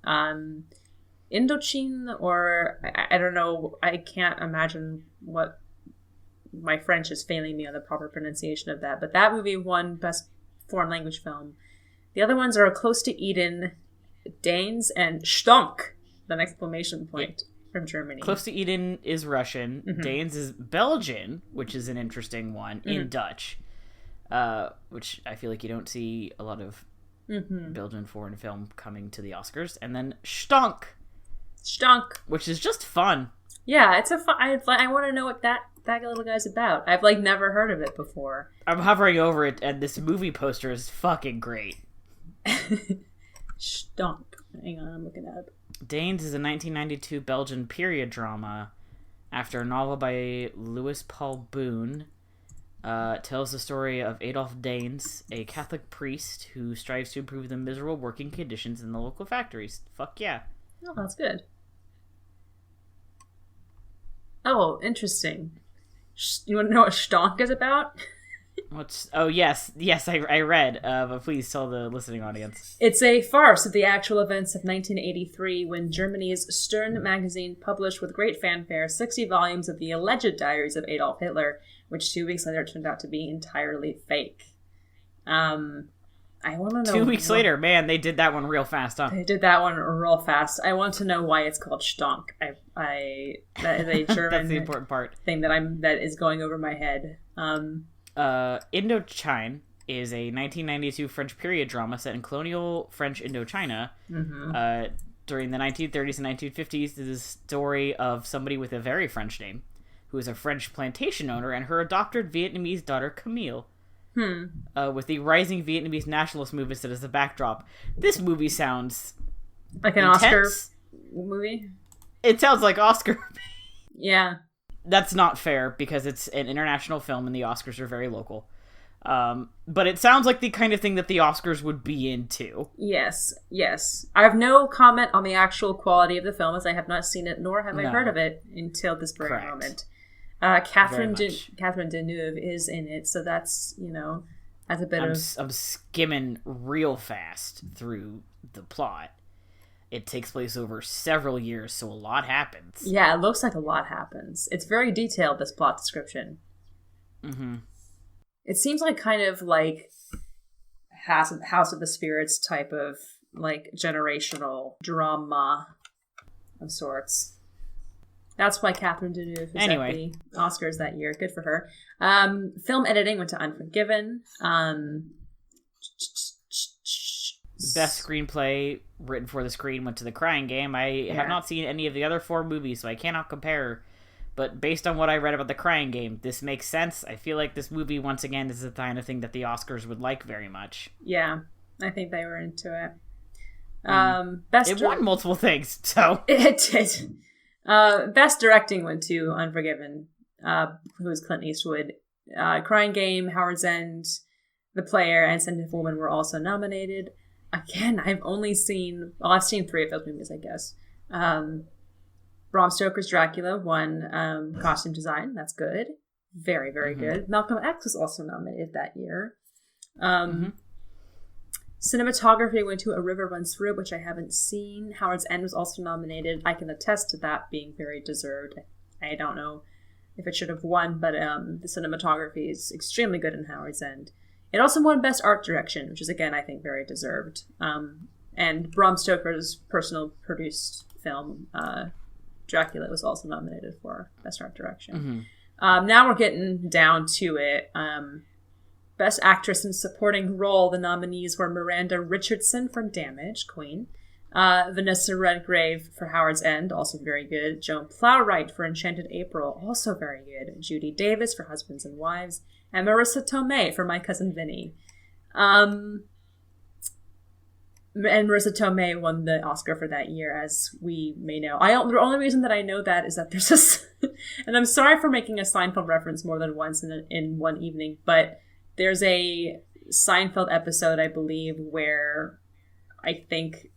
Indochine, or I don't know. I can't imagine what my French is failing me on the proper pronunciation of that. But that movie won best foreign language film. The other ones are Close to Eden, Danes, and Stonk. An exclamation point. From Germany. Close to Eden is Russian. Danes is Belgian, which is an interesting one, in Dutch. Which I feel like you don't see a lot of Belgian foreign film coming to the Oscars. And then Stonk. Which is just fun. Yeah, it's a fun... I want to know what that little guy's about. I've, never heard of it before. I'm hovering over it, and this movie poster is fucking great. Stonk. Hang on, I'm looking it up. Danes is a 1992 Belgian period drama after a novel by Louis Paul Boon. Tells the story of Adolf Danes, a Catholic priest who strives to improve the miserable working conditions in the local factories. Fuck yeah. Oh, that's good. Oh, interesting. You want to know what Stonk is about? Yes, I read, but please tell the listening audience. It's a farce of the actual events of 1983 when Germany's Stern magazine published with great fanfare 60 volumes of the alleged diaries of Adolf Hitler, which 2 weeks later turned out to be entirely fake. I want to know... 2 weeks later, man, they did that one real fast, huh? They did that one real fast. I want to know why it's called Stonk. That is a German That's the important part. Thing that is going over my head. Indochine is a 1992 French period drama set in colonial French Indochina. During the 1930s and 1950s. This is a story of somebody with a very French name, who is a French plantation owner, and her adopted Vietnamese daughter, Camille. With the rising Vietnamese nationalist movement as the backdrop. This movie sounds... like an intense. Oscar movie? It sounds like Oscar. Yeah. That's not fair, because it's an international film and the Oscars are very local. But it sounds like the kind of thing that the Oscars would be into. Yes. I have no comment on the actual quality of the film, as I have not seen it, nor have I heard of it until this very moment. Catherine Deneuve is in it, so that's, as a bit I'm skimming real fast through the plot. It takes place over several years, so a lot happens. Yeah, it looks like a lot happens. It's very detailed, this plot description. It seems like kind of like House of the Spirits type of generational drama of sorts. That's why Catherine Deneuve is at the Oscars that year. Good for her. Film editing went to Unforgiven. Best screenplay written for the screen went to The Crying Game. I have not seen any of the other 4 movies, so I cannot compare. But based on what I read about The Crying Game, this makes sense. I feel like this movie, once again, is the kind of thing that the Oscars would like very much. Yeah, I think they were into it. It won multiple things, so... It did. Best directing went to Unforgiven, who was Clint Eastwood. Crying Game, Howard Zinn, The Player, and Scent of Woman were also nominated. Again, I've seen 3 of those movies, I guess. Bram Stoker's Dracula won costume design. That's good. Very, very good. Malcolm X was also nominated that year. Cinematography went to A River Runs Through It, which I haven't seen. Howard's End was also nominated. I can attest to that being very deserved. I don't know if it should have won, but the cinematography is extremely good in Howard's End. It also won Best Art Direction, which is, again, I think very deserved. And Bram Stoker's personal produced film, Dracula, was also nominated for Best Art Direction. Now we're getting down to it. Best Actress in Supporting Role, the nominees were Miranda Richardson for Damage, Queen. Vanessa Redgrave for Howard's End, also very good. Joan Plowright for Enchanted April, also very good. Judy Davis for Husbands and Wives. And Marissa Tomei for My Cousin Vinny. And Marissa Tomei won the Oscar for that year, as we may know. The only reason that I know that is that there's a... and I'm sorry for making a Seinfeld reference more than once in one evening, but there's a Seinfeld episode, I believe, where I think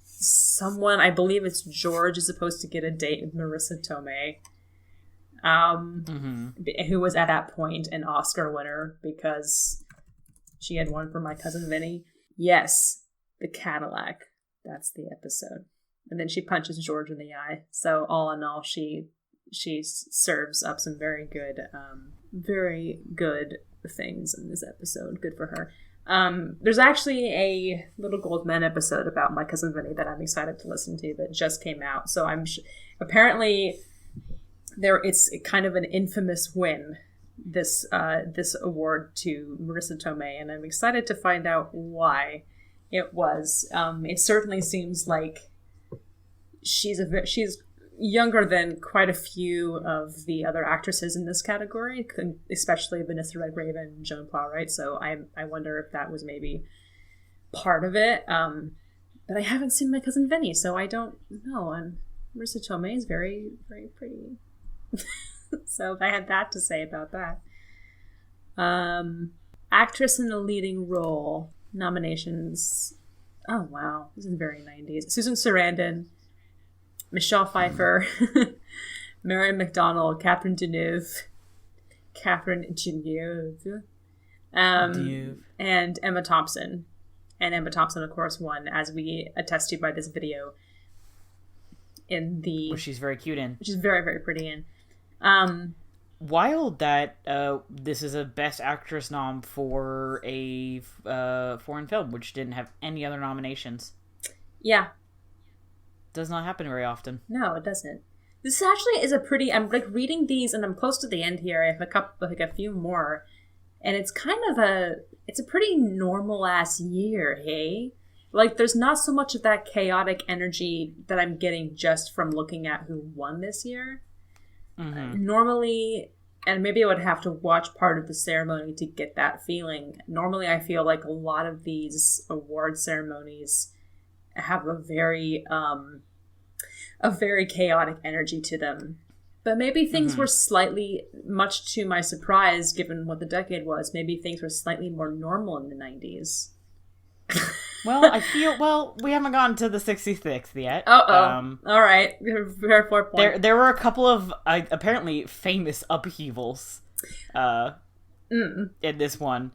someone, I believe it's George, is supposed to get a date with Marissa Tomei, who was at that point an Oscar winner because she had won for My Cousin Vinny. Yes, the Cadillac. That's the episode. And then she punches George in the eye. So all in all, she serves up some very good things in this episode. Good for her. There's actually a Little Gold Men episode about My Cousin Vinny that I'm excited to listen to that just came out. So apparently it's kind of an infamous win, this award to Marissa Tomei, and I'm excited to find out why it was. It certainly seems like she's younger than quite a few of the other actresses in this category, especially Vanessa Redgrave and Joan Plowright. So I wonder if that was maybe part of it. But I haven't seen My Cousin Vinny, so I don't know. And Marissa Tomei is very, very pretty. So I had that to say about that. Actress in a leading role nominations. Oh wow, this is very 90s. Susan Sarandon, Michelle Pfeiffer, Mary McDonnell, Catherine Deneuve, and Emma Thompson. And Emma Thompson, of course, won, as we attest to by this video. Which she's very cute in. Which is very, very pretty in. Wild that this is a Best Actress nom for a foreign film, which didn't have any other nominations. Yeah. Does not happen very often. No, it doesn't. This actually is a pretty... I'm reading these, and I'm close to the end here. I have a few more, and it's kind of it's a pretty normal ass year. Hey, there's not so much of that chaotic energy that I'm getting just from looking at who won this year. Normally, and maybe I would have to watch part of the ceremony to get that feeling. Normally, I feel like a lot of these award ceremonies have a very chaotic energy to them. But maybe things were slightly, much to my surprise, given what the decade was, maybe things were slightly more normal in the 90s. We haven't gotten to the 66th yet. All right. Fair point. There were a couple of apparently famous upheavals in this one.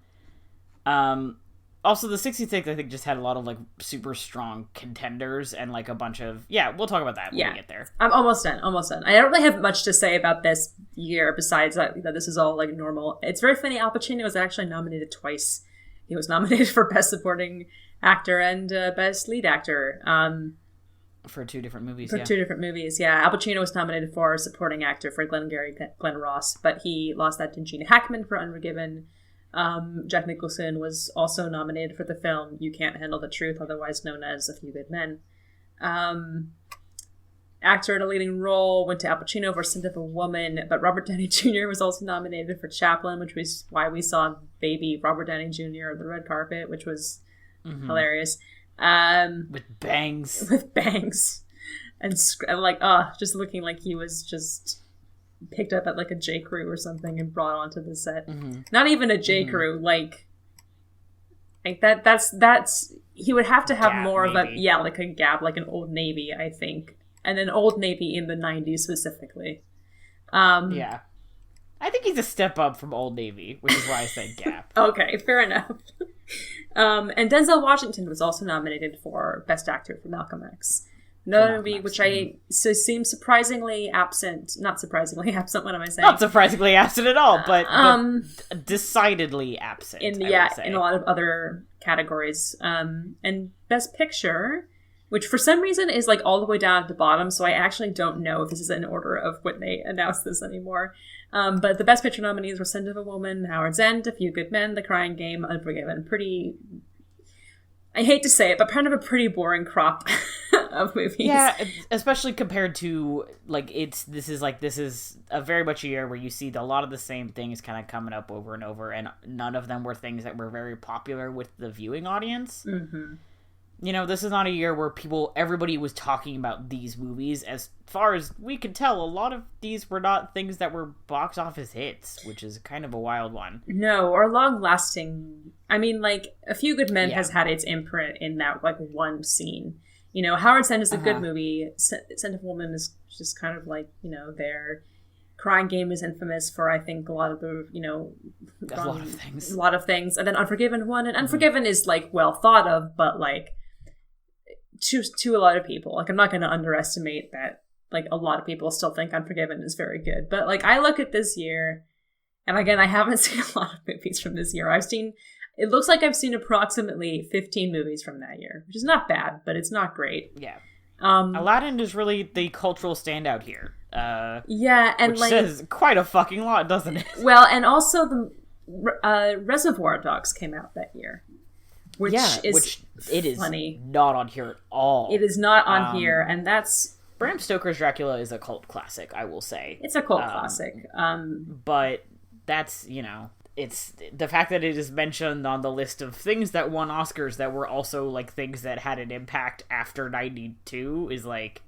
Also, the 66th, I think, just had a lot of, super strong contenders and, a bunch of... Yeah, we'll talk about that when we get there. I'm almost done. I don't really have much to say about this year, besides that this is all, normal. It's very funny. Al Pacino was actually nominated twice. He was nominated for Best Supporting Actor and Best Lead Actor. For two different movies, two different movies, yeah. Al Pacino was nominated for Supporting Actor for Glengarry Glen Ross, but he lost that to Gene Hackman for Unforgiven. Jack Nicholson was also nominated for the film You Can't Handle the Truth, otherwise known as A Few Good Men. Actor in a leading role went to Al Pacino for Scent of a Woman, but Robert Downey Jr. was also nominated for Chaplin, which was why we saw baby Robert Downey Jr. on the red carpet, which was hilarious. With bangs. And just looking like he was just picked up at a J. Crew or something and brought onto the set. Not even a J. Crew, that's he would have to have Gap, more maybe. Of a a Gap, an Old Navy, I think, and an Old Navy in the 90s specifically. I think he's a step up from Old Navy, which is why I said Gap. Okay, fair enough. And Denzel Washington was also nominated for Best Actor for Malcolm X. Another movie which seems surprisingly absent. Not surprisingly absent, what am I saying? Not surprisingly absent at all, but decidedly absent. In a lot of other categories. And Best Picture, which for some reason is like all the way down at the bottom, so I actually don't know if this is in order of when they announced this anymore. But the Best Picture nominees were Scent of a Woman, Howard's End, A Few Good Men, The Crying Game, Unforgiven. I hate to say it, but kind of a pretty boring crop of movies. Yeah, especially compared to, like, this is a very much a year where you see a lot of the same things kind of coming up over and over, and none of them were things that were very popular with the viewing audience. Mm-hmm. You know, this is not a year where everybody was talking about these movies. As far as we could tell, a lot of these were not things that were box office hits, which is kind of a wild one. No, or long-lasting. I mean, like, A Few Good Men has had its imprint in that, like, one scene. You know, Howard's End is a good movie. Scent of a Woman is just kind of like, you know, their Crying Game is infamous for, I think, a lot of the, you know... A lot of things. A lot of things. And then Unforgiven won, and Unforgiven is, like, well thought of, but, like... To a lot of people. Like, I'm not going to underestimate that, like, a lot of people still think Unforgiven is very good. But, like, I look at this year, and again, I haven't seen a lot of movies from this year. It looks like I've seen approximately 15 movies from that year, which is not bad, but it's not great. Yeah. Aladdin is really the cultural standout here. Yeah, and, which like... says quite a fucking lot, doesn't it? Well, and also the Reservoir Dogs came out that year. Which it is funny. Not on here at all. It is not on here, and that's... Bram Stoker's Dracula is a cult classic, I will say. It's a cult classic. But that's, you know, it's the fact that it is mentioned on the list of things that won Oscars that were also, like, things that had an impact after 92 is like,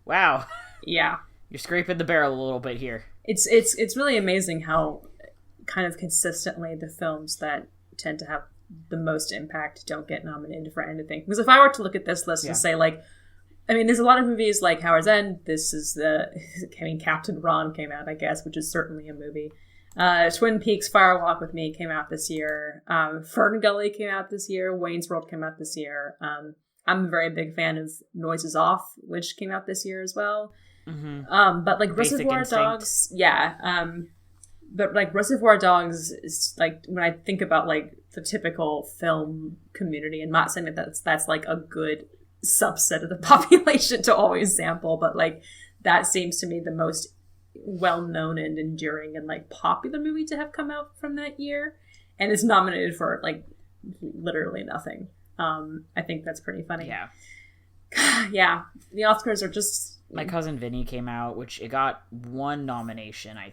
wow. Yeah. You're scraping the barrel a little bit here. It's really amazing how kind of consistently the films that tend to have the most impact don't get nominated for anything. Because if I were to look at this list and say, like, I mean, there's a lot of movies like Howard's End. Captain Ron came out, I guess, which is certainly a movie. Twin Peaks Fire Walk with Me came out this year. Fern Gully came out this year. Wayne's World came out this year. I'm a very big fan of Noises Off, which came out this year as well. Mm-hmm. But, like, Basic Reservoir Instinct. Dogs, but, like, Reservoir Dogs is, like, when I think about, like, the typical film community, and not saying that that's like, a good subset of the population to always sample, but, like, that seems to me the most well-known and enduring and, like, popular movie to have come out from that year, and is nominated for, like, literally nothing. I think that's pretty funny. Yeah. Yeah. The Oscars are just... My Cousin Vinny came out, which it got one nomination, I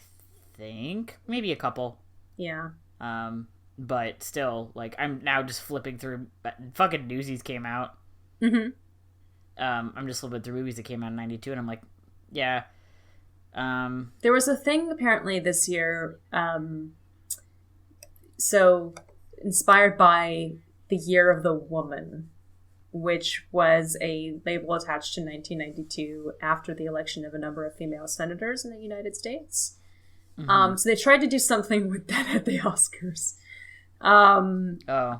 think. Maybe a couple. Yeah. But still, like, I'm now just flipping through... Fucking Newsies came out. Mm-hmm. I'm just flipping through movies that came out in 92, and I'm like, yeah. There was a thing, apparently, this year, so, inspired by the Year of the Woman, which was a label attached to 1992 after the election of a number of female senators in the United States. Mm-hmm. So they tried to do something with that at the Oscars.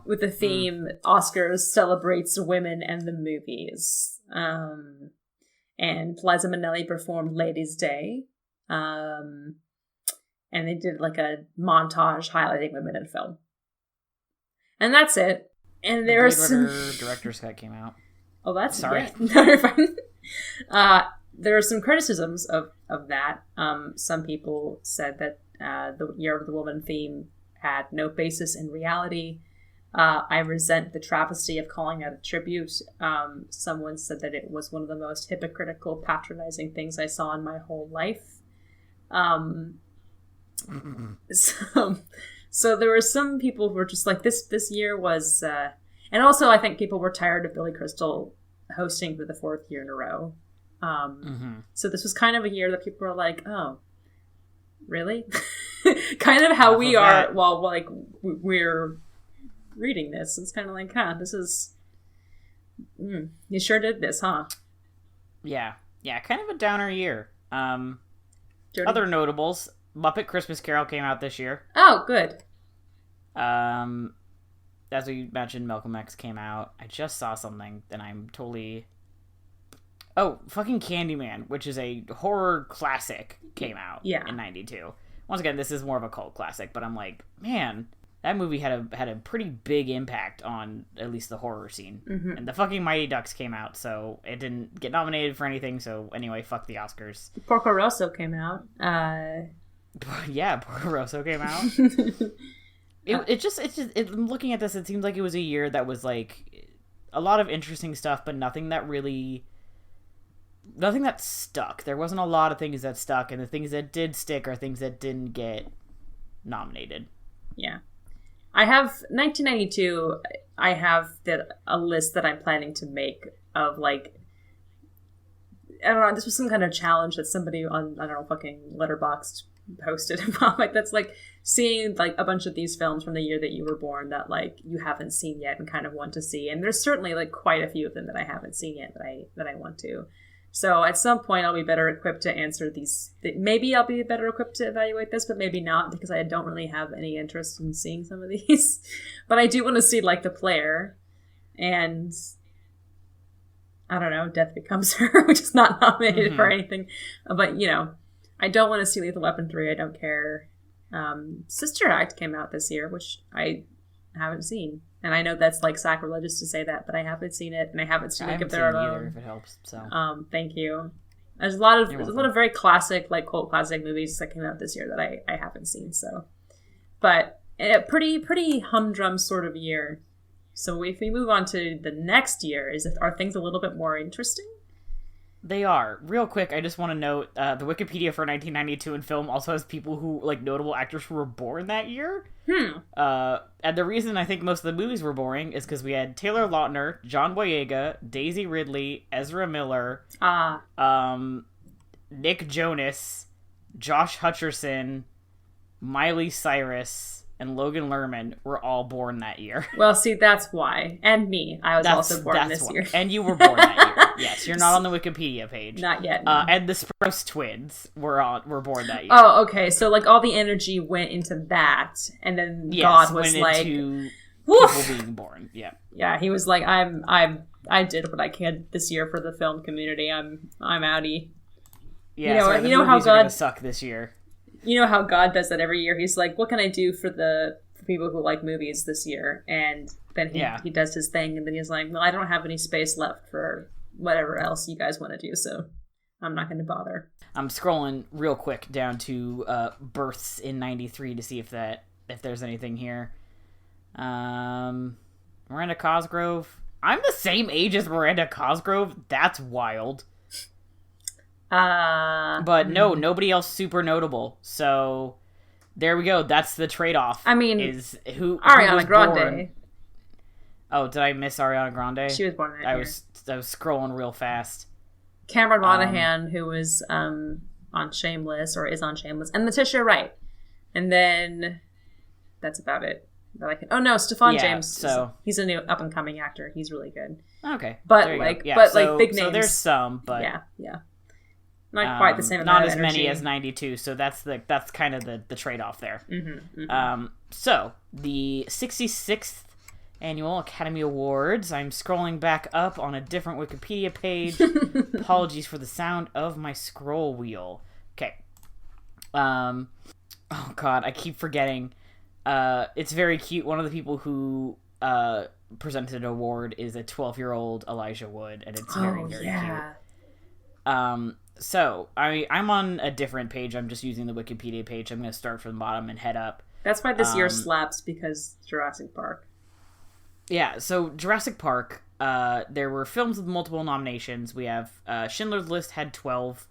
With the theme, Oscars celebrates women and the movies. And Liza Minnelli performed Ladies' Day. And they did, like, a montage highlighting women in film. And that's it. And there are some... Director's Cut came out. Oh, that's... Sorry. Yeah. No, you're fine. There are some criticisms of that. Some people said that the Year of the Woman theme had no basis in reality. I resent the travesty of calling it a tribute. Someone said that it was one of the most hypocritical, patronizing things I saw in my whole life. So there were some people who were just like, this year was... and also I think people were tired of Billy Crystal hosting for the 4th year in a row. So this was kind of a year that people were like, oh, really? Kind of how we are while, like, we're reading this. It's kind of like, this is... you sure did this, huh? Yeah, kind of a downer year. Dirty. Other notables, Muppet Christmas Carol came out this year. Oh, good. as we mentioned, Malcolm X came out. I just saw something, and I'm totally... Oh, fucking Candyman, which is a horror classic, came out in 92. Once again, this is more of a cult classic, but I'm like, man, that movie had a pretty big impact on at least the horror scene. Mm-hmm. And the fucking Mighty Ducks came out, so it didn't get nominated for anything, so anyway, fuck the Oscars. Porco Rosso came out. Yeah, Porco Rosso came out. Looking at this, it seems like it was a year that was like a lot of interesting stuff, but nothing that stuck. There wasn't a lot of things that stuck, and the things that did stick are things that didn't get nominated. Yeah. I have 1992. I have a list that I'm planning to make of like, I don't know, this was some kind of challenge that somebody on, I don't know, fucking Letterboxd posted about. Like, that's like seeing like a bunch of these films from the year that you were born that like you haven't seen yet and kind of want to see. And there's certainly like quite a few of them that I haven't seen yet that I want to. So at some point I'll be better equipped to answer these. Maybe I'll be better equipped to evaluate this, but maybe not, because I don't really have any interest in seeing some of these. But I do want to see like The Player and, I don't know, Death Becomes Her, which is not nominated for anything. But, you know, I don't want to see Lethal Weapon 3. I don't care. Sister Act came out this year, which I haven't seen. And I know that's like sacrilegious to say that, but I haven't seen it, and I haven't seen League of Their Own. If it helps, so. Thank you. There's a lot of very classic, like cult classic movies that came out this year that I haven't seen. So, but a pretty humdrum sort of year. So if we move on to the next year, are things a little bit more interesting? They are. Real quick, I just want to note the Wikipedia for 1992 in film also has people who, like, notable actors who were born that year. And the reason I think most of the movies were boring is because we had Taylor Lautner, John Boyega, Daisy Ridley, Ezra Miller, Nick Jonas, Josh Hutcherson, Miley Cyrus, and Logan Lerman were all born that year. Well, see, that's why. And me. I was also born this year. And you were born that year. Yes, you're not on the Wikipedia page. Not yet. No. And the Sprouse twins were born that year. Oh, okay. So, like, all the energy went into that, and then God was like, into woof! people being born. Yeah. Yeah, he was like, I did what I can this year for the film community. I'm outie. Yeah, you know how God suck this year. You know how God does that every year. He's like, what can I do for people who like movies this year? And then he does his thing, and then he's like, well, I don't have any space left for whatever else you guys want to do, so I'm not going to bother. I'm scrolling real quick down to births in 93 to see if there's anything here. Miranda Cosgrove. I'm the same age as Miranda Cosgrove. That's wild. But no, nobody else super notable. So there we go. That's the trade-off. I mean, is who Ariana Grande. Born. Oh, did I miss Ariana Grande? She was born that year. I was scrolling real fast. Cameron Monaghan, who was on Shameless, or is on Shameless, and Letitia Wright. And then that's about it. That I can. Oh no, Stefan James. So he's a new up and coming actor. He's really good. Okay, but like, like big names. So there's some, but yeah. Not quite the same amount not of as energy. many as 92, so that's kind of the trade-off there. Mm-hmm. So the 66th Annual Academy Awards. I'm scrolling back up on a different Wikipedia page. Apologies for the sound of my scroll wheel. Okay. Oh god, I keep forgetting. It's very cute. One of the people who presented an award is a 12-year-old Elijah Wood, and it's very cute. So, I'm on a different page. I'm just using the Wikipedia page. I'm going to start from the bottom and head up. That's why this year slaps, because Jurassic Park. Yeah, so Jurassic Park, there were films with multiple nominations. We have Schindler's List had 12.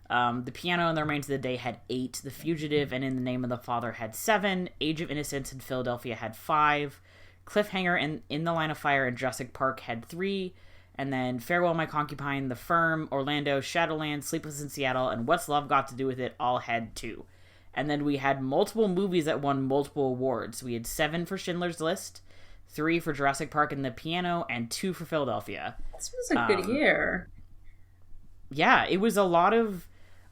The Piano and the Remains of the Day had 8. The Fugitive and In the Name of the Father had 7. Age of Innocence and Philadelphia had 5. Cliffhanger and In the Line of Fire and Jurassic Park had 3. And then Farewell My Concubine, The Firm, Orlando, Shadowland, Sleepless in Seattle, and What's Love Got to Do with It all had 2. And then we had multiple movies that won multiple awards. We had 7 for Schindler's List, 3 for Jurassic Park and the Piano, and 2 for Philadelphia. This was a good year. Yeah, it was a lot of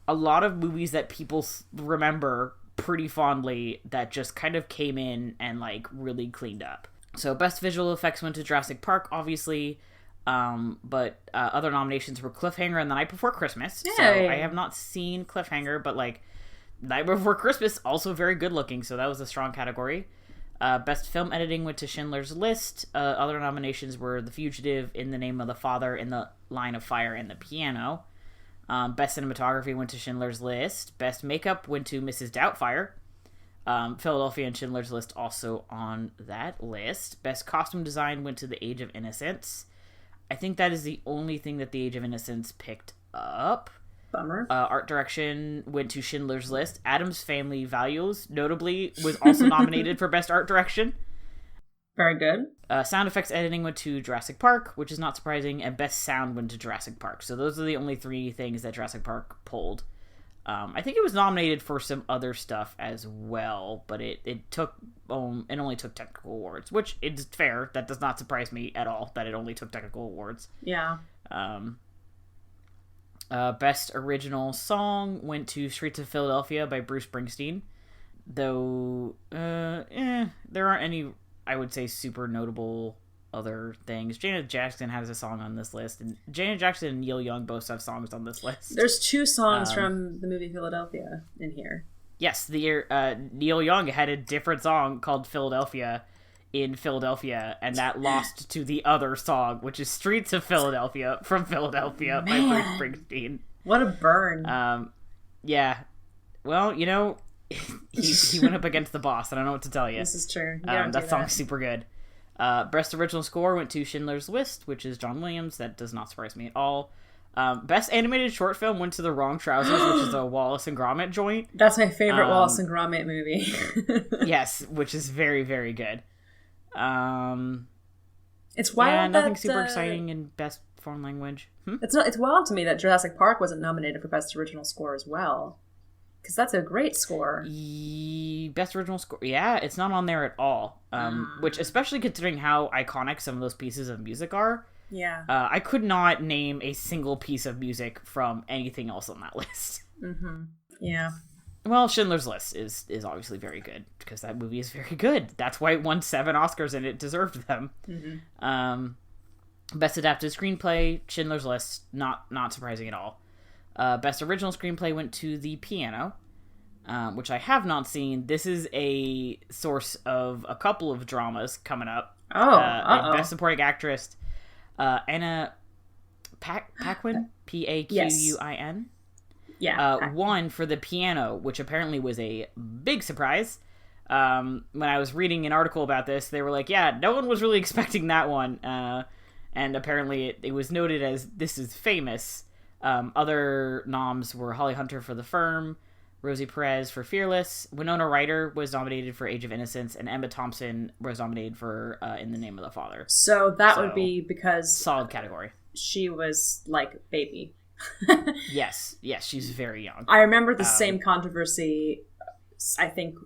movies that people remember pretty fondly that just kind of came in and like really cleaned up. So Best Visual Effects went to Jurassic Park, obviously. But other nominations were Cliffhanger and The Night Before Christmas. Yay. So I have not seen Cliffhanger, but like Night Before Christmas, also very good looking. So that was a strong category. Best Film Editing went to Schindler's List. Other nominations were The Fugitive, In the Name of the Father, In the Line of Fire, and The Piano. Best Cinematography went to Schindler's List. Best Makeup went to Mrs. Doubtfire. Philadelphia and Schindler's List also on that list. Best Costume Design went to The Age of Innocence. I think that is the only thing that The Age of Innocence picked up. Bummer. Art Direction went to Schindler's List. Addams Family Values, notably, was also nominated for Best Art Direction. Very good. Sound Effects Editing went to Jurassic Park, which is not surprising, and Best Sound went to Jurassic Park. So those are the only three things that Jurassic Park pulled. I think it was nominated for some other stuff as well, but it only took technical awards, which is fair. That does not surprise me at all that it only took technical awards. Yeah. Best Original Song went to Streets of Philadelphia by Bruce Springsteen, though there aren't any, I would say, super notable other things. Janet Jackson has a song on this list, and Janet Jackson and Neil Young both have songs on this list. There's 2 songs from the movie Philadelphia in here. Yes, Neil Young had a different song called Philadelphia in Philadelphia, and that lost to the other song, which is Streets of Philadelphia from Philadelphia by Bruce Springsteen. What a burn. Yeah. Well, you know, he went up against the boss. I don't know what to tell you. This is true. That song's super good. Best Original Score went to Schindler's List, which is John Williams. That does not surprise me at all. Best Animated Short Film went to The Wrong Trousers, which is a Wallace and Gromit joint. That's my favorite Wallace and Gromit movie. Yes, which is very, very good. It's wild. Yeah, nothing super exciting in Best Foreign Language. It's wild to me that Jurassic Park wasn't nominated for Best Original Score as well, because that's a great score. Best Original Score, yeah, it's not on there at all. Which, especially considering how iconic some of those pieces of music are. Yeah. I could not name a single piece of music from anything else on that list. Mm-hmm. Yeah. Well, Schindler's List is obviously very good, because that movie is very good. That's why it won 7 Oscars and it deserved them. Mm-hmm. Best Adapted Screenplay, Schindler's List, not surprising at all. Best Original Screenplay went to The Piano, which I have not seen. This is a source of a couple of dramas coming up. Best Supporting Actress, Anna Paquin, Paquin. Yeah. Won for The Piano, which apparently was a big surprise. When I was reading an article about this, they were like, yeah, no one was really expecting that one. And apparently it was noted as This Is Famous. Other noms were Holly Hunter for The Firm, Rosie Perez for Fearless, Winona Ryder was nominated for Age of Innocence, and Emma Thompson was nominated for In the Name of the Father. So that would be because... Solid category. She was, like, baby. Yes, she's very young. I remember the same controversy. I think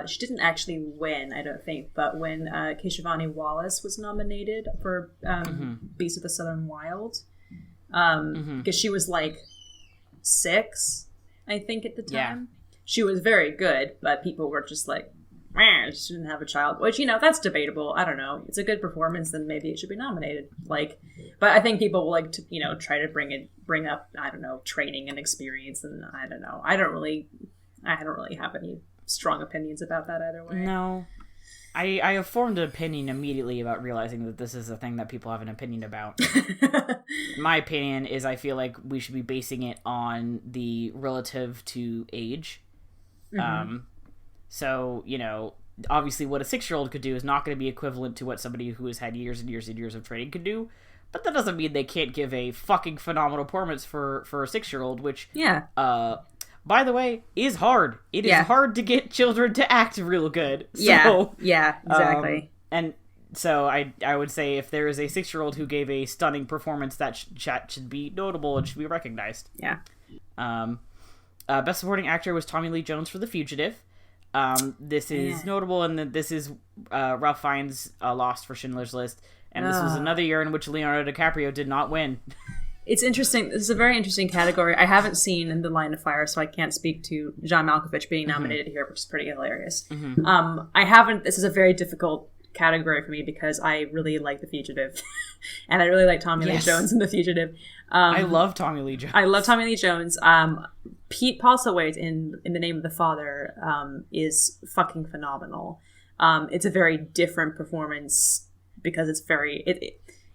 she didn't actually win, I don't think, but when Keshawani Wallace was nominated for Beast of the Southern Wild, because she was like 6, I think, at the time. Yeah. She was very good, but people were just like, she shouldn't have a child, which, that's debatable. I don't know. It's a good performance, then maybe it should be nominated. But I think people will like to, try to bring up, I don't know, training and experience, and I don't know. I don't really have any strong opinions about that either way. No. I have formed an opinion immediately about realizing that this is a thing that people have an opinion about. My opinion is I feel like we should be basing it on the relative to age. Mm-hmm. So, obviously what a 6-year-old could do is not going to be equivalent to what somebody who has had years and years and years of training could do. But that doesn't mean they can't give a fucking phenomenal performance for a 6-year-old, which, by the way, is hard. It is hard to get children to act real good. So, yeah, exactly. And so I would say if there is a 6-year-old who gave a stunning performance, that should be notable and should be recognized. Yeah. Best Supporting Actor was Tommy Lee Jones for The Fugitive. This is notable in that this is Ralph Fiennes' lost for Schindler's List, and this was another year in which Leonardo DiCaprio did not win. It's interesting. This is a very interesting category. I haven't seen In the Line of Fire, so I can't speak to John Malkovich being nominated here, which is pretty hilarious. Mm-hmm. I haven't. This is a very difficult category for me because I really like The Fugitive, and I really like Tommy Lee Yes. Jones in The Fugitive. I love Tommy Lee Jones. I love Tommy Lee Jones. Pete Postlethwaite in The Name of the Father is fucking phenomenal. It's a very different performance because it's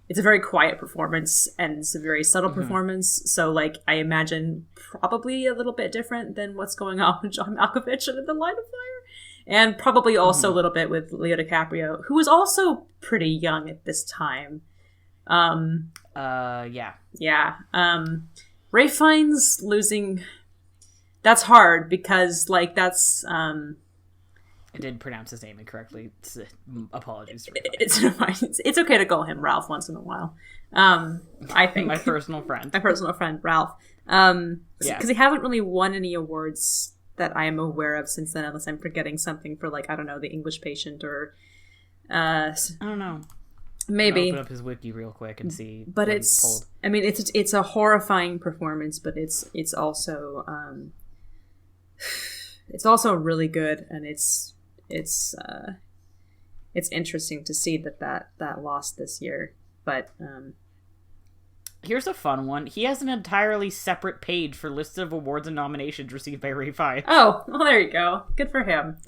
it's a very quiet performance and it's a very subtle performance. So, like, I imagine probably a little bit different than what's going on with John Malkovich in The Line of Fire, and probably also a little bit with Leo DiCaprio, who was also pretty young at this time. Yeah. Yeah. Ray Fiennes losing. That's hard because, like, that's. I did pronounce his name incorrectly. Apologies. It's okay to call him Ralph once in a while. I think My personal friend. my personal friend Ralph. Yeah. Because he hasn't really won any awards that I am aware of since then, unless I'm forgetting something for, like, I don't know, The English Patient or. I don't know. Maybe. I'll open up his wiki real quick and see. But what he it's. pulled. I mean, it's a horrifying performance, but it's also. It's also really good, and it's interesting to see that lost this year. But Here's a fun one. He has an entirely separate page for lists of awards and nominations received by Ray Fiennes. oh, well, there you go. Good for him.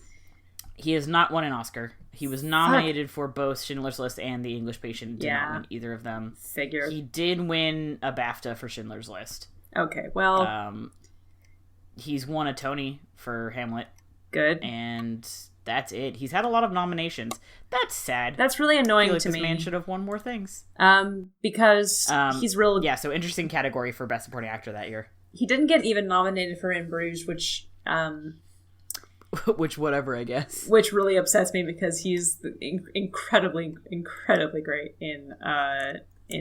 He has not won an Oscar. He was nominated for both Schindler's List and The English Patient. Did not win either of them. Figure. He did win a BAFTA for Schindler's List. Okay, well, He's won a Tony for Hamlet, good. and that's it. He's had a lot of nominations. That's sad. That's really I annoying feel like to this me. man should have won more things. Because he's real. Yeah, so interesting category for Best Supporting Actor that year. He didn't get even nominated for In Bruges, which Which, whatever, I guess. really upsets me because he's incredibly great in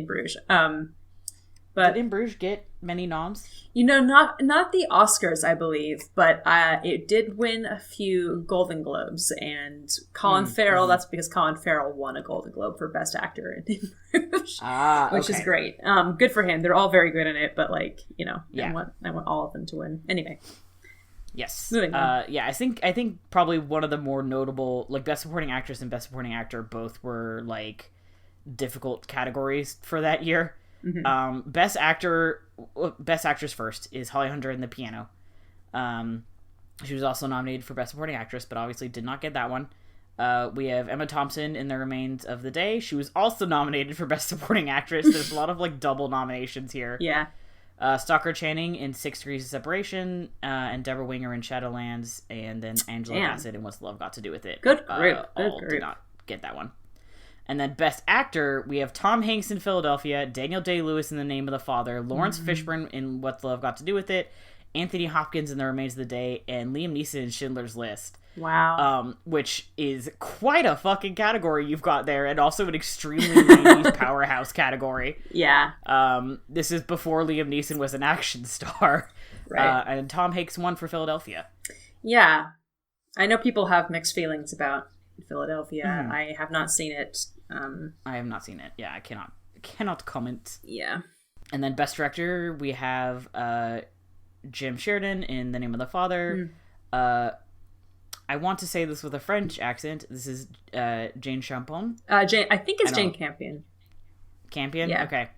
Bruges. But Did In Bruges get many noms? not the Oscars, I believe, but it did win a few Golden Globes, and Colin Farrell. That's because Colin Farrell won a Golden Globe for Best Actor in Bruges, which is great. Good for him. They're all very good in it, but, like, Yeah. I want all of them to win. Anyway, Yes. Moving on. Yeah, I think probably one of the more notable, like, Best Supporting Actress and Best Supporting Actor both were, like, difficult categories for that year. Mm-hmm. Best Actress first is Holly Hunter in The Piano. She was also nominated for Best Supporting Actress, but obviously did not get that one. We have Emma Thompson in The Remains of the Day. She was also nominated for Best Supporting Actress. There's a lot of, like, double nominations here. yeah, Stockard Channing in 6 Degrees of Separation, and Deborah Winger in Shadowlands, and then Angela Damn. Bassett in What's Love Got to Do with It. Good group, good All group. did not get that one. And then Best Actor, we have Tom Hanks in Philadelphia, Daniel Day-Lewis in The Name of the Father, Lawrence Fishburne in What's Love Got to Do with It, Anthony Hopkins in The Remains of the Day, and Liam Neeson in Schindler's List. wow. Which is quite a fucking category you've got there, and also an extremely 90s powerhouse category. Yeah, This is before Liam Neeson was an action star. Right. And Tom Hanks won for Philadelphia. yeah. I know people have mixed feelings about Philadelphia. I have not seen it. I have not seen it. Yeah, I cannot comment. Yeah. And then Best Director, we have Jim Sheridan in The Name of the Father. I want to say this with a French accent. This is Jane Champon. Jane, I think it's I Jane don't- Campion. Campion? Yeah. Okay.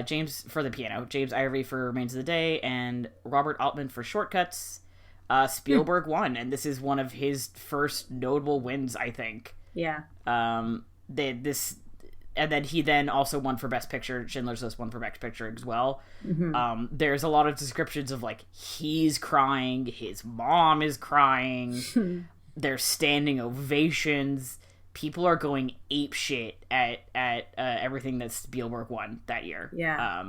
James for The Piano, James Ivory for Remains of the Day, and Robert Altman for Shortcuts. Spielberg won, and this is one of his first notable wins, I think. Yeah. And then he then also won for Best Picture. Schindler's List won for Best Picture as well. There's a lot of descriptions of, like, he's crying, his mom is crying, there's standing ovations. People are going ape shit at everything that Spielberg won that year. Yeah.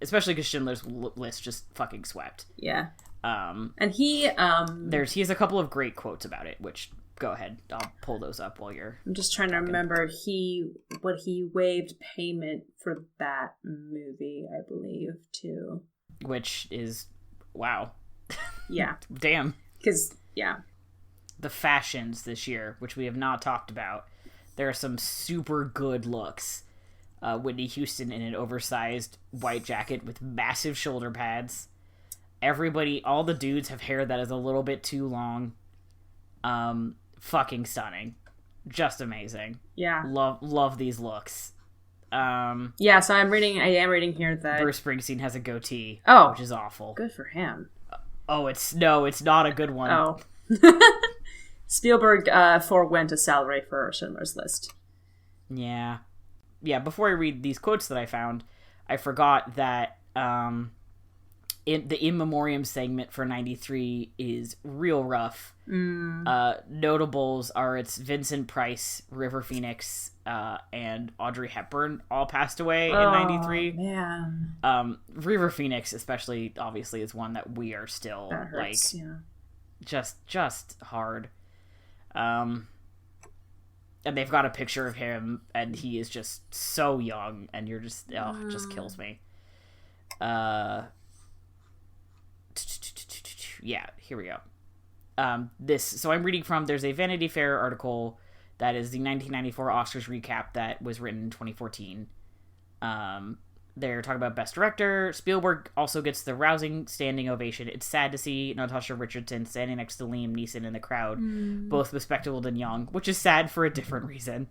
Especially because Schindler's List just fucking swept. Yeah. And he He has a couple of great quotes about it, which, go ahead, I'll pull those up while you're... I'm just trying to remember he waived payment for that movie, I believe, too. Which is, wow. Yeah. Damn. Cuz yeah. The fashions this year, which we have not talked about. There are some super good looks. Whitney Houston in an oversized white jacket with massive shoulder pads. All the dudes have hair that is a little bit too long. Fucking stunning. just amazing. Yeah. Love these looks. Yeah, so I am reading here that Bruce Springsteen has a goatee, Oh. which is awful. good for him. Oh, it's not a good one. Oh. Spielberg forewent a salary for Schindler's List. Yeah. Before I read these quotes that I found, I forgot that in the in memoriam segment for 93 is real rough. Notables are it's Vincent Price, River Phoenix, and Audrey Hepburn all passed away in 93. Man. River Phoenix especially obviously is one that we are still That hurts, like yeah. just hard. And they've got a picture of him, and he is just so young, and you're just, it just kills me. Yeah, here we go. So I'm reading from, there's a Vanity Fair article that is the 1994 Oscars recap that was written in 2014. They're talking about Best Director. Spielberg also gets the rousing standing ovation. It's sad to see Natasha Richardson standing next to Liam Neeson in the crowd, both bespectacled and young, which is sad for a different reason.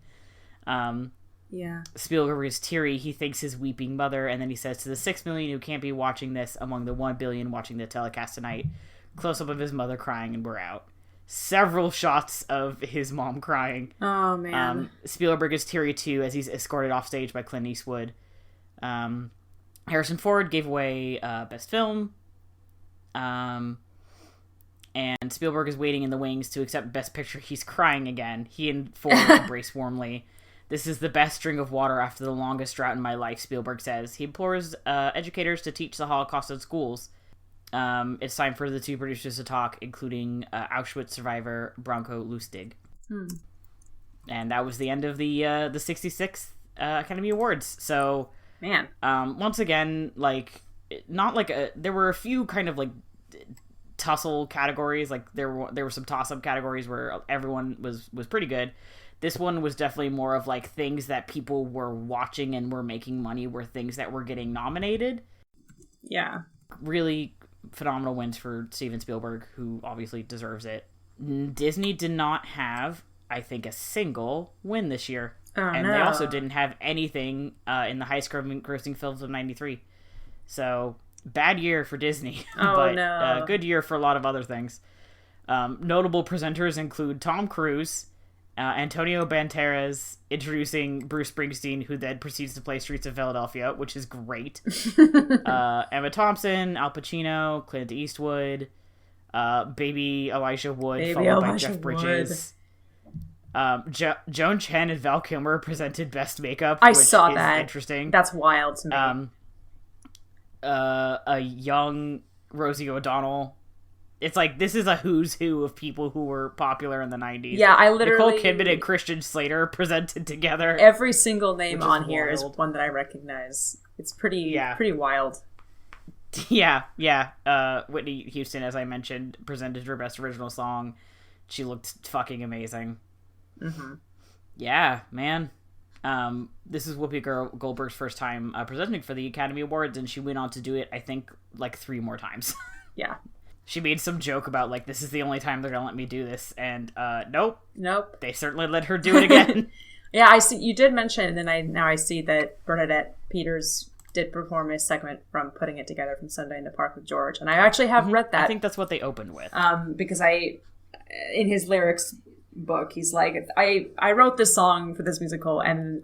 Yeah. Spielberg is teary. He thanks his weeping mother, and then he says, to the 6 million who can't be watching this, among the 1 billion watching the telecast tonight, close-up of his mother crying, and we're out. Several shots of his mom crying. Oh, man. Spielberg is teary, too, as he's escorted off stage by Clint Eastwood. Harrison Ford gave away Best Film. And Spielberg is waiting in the wings to accept Best Picture. He's crying again. He and Ford embrace warmly. This is the best drink of water after the longest drought in my life, Spielberg says. He implores educators to teach the Holocaust in schools. It's time for the two producers to talk, including Auschwitz survivor Branko Lustig. And that was the end of the 66th Academy Awards. So... Man. Once again, like, not like there were a few kind of like tussle categories. Like there were some toss-up categories where everyone was pretty good. This one was definitely more of like things that people were watching and were making money were things that were getting nominated. Yeah. Really phenomenal wins for Steven Spielberg, who obviously deserves it. Disney did not have, I think, a single win this year. They also didn't have anything in the highest grossing films of 93. So, bad year for Disney. But good year for a lot of other things. Notable presenters include Tom Cruise, Antonio Banderas introducing Bruce Springsteen, who then proceeds to play Streets of Philadelphia, which is great. Emma Thompson, Al Pacino, Clint Eastwood, baby Elijah Wood, followed by Jeff Bridges. Joan Chen and Val Kilmer presented Best Makeup. I saw that. Interesting. That's wild to me. A young Rosie O'Donnell. It's like this is a who's who of people who were popular in the 90s. Yeah, I literally... Nicole Kidman and Christian Slater presented together. Every single name on here is one that I recognize. It's pretty wild. Yeah. Whitney Houston, as I mentioned, presented her Best Original Song. She looked fucking amazing. Mm-hmm. Yeah, man. This is Whoopi Goldberg's first time presenting for the Academy Awards, and she went on to do it, I think, like 3 more times. Yeah. She made some joke about, like, this is the only time they're gonna let me do this, and, nope. They certainly let her do it again. Yeah, I see. You did mention, and I see that Bernadette Peters did perform a segment from Putting It Together from Sunday in the Park with George, and I actually have read that. I think that's what they opened with. Because in his lyrics book, he's like, I wrote this song for this musical, and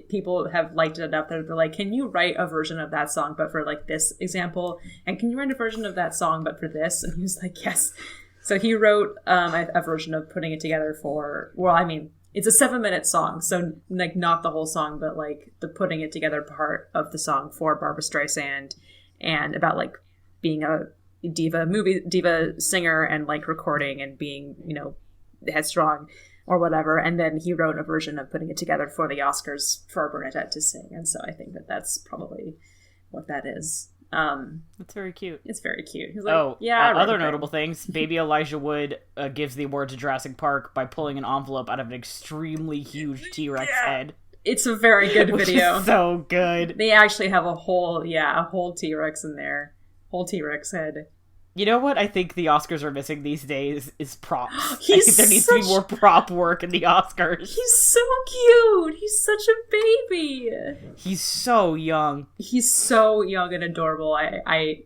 people have liked it enough that they're like, can you write a version of that song but for like this example, and can you write a version of that song but for this? And he was like, yes. So he wrote a version of Putting It Together for, well, I mean, it's a 7-minute song, so like not the whole song, but like the putting it together part of the song for Barbra Streisand, and about like being a diva singer and like recording and being, you know, headstrong or whatever. And then he wrote a version of Putting It Together for the Oscars for Bernadette to sing. And so I think that that's probably what that is. That's very cute. It's very cute. He's like, other notable things. Baby Elijah Wood gives the award to Jurassic Park by pulling an envelope out of an extremely huge T-Rex head. It's a very good video. So good. They actually have a whole T-Rex in there. Whole T-Rex head. You know what I think the Oscars are missing these days is props. I He's think there needs to be more prop work in the Oscars. He's so cute. He's such a baby. He's so young. He's so young and adorable. I'm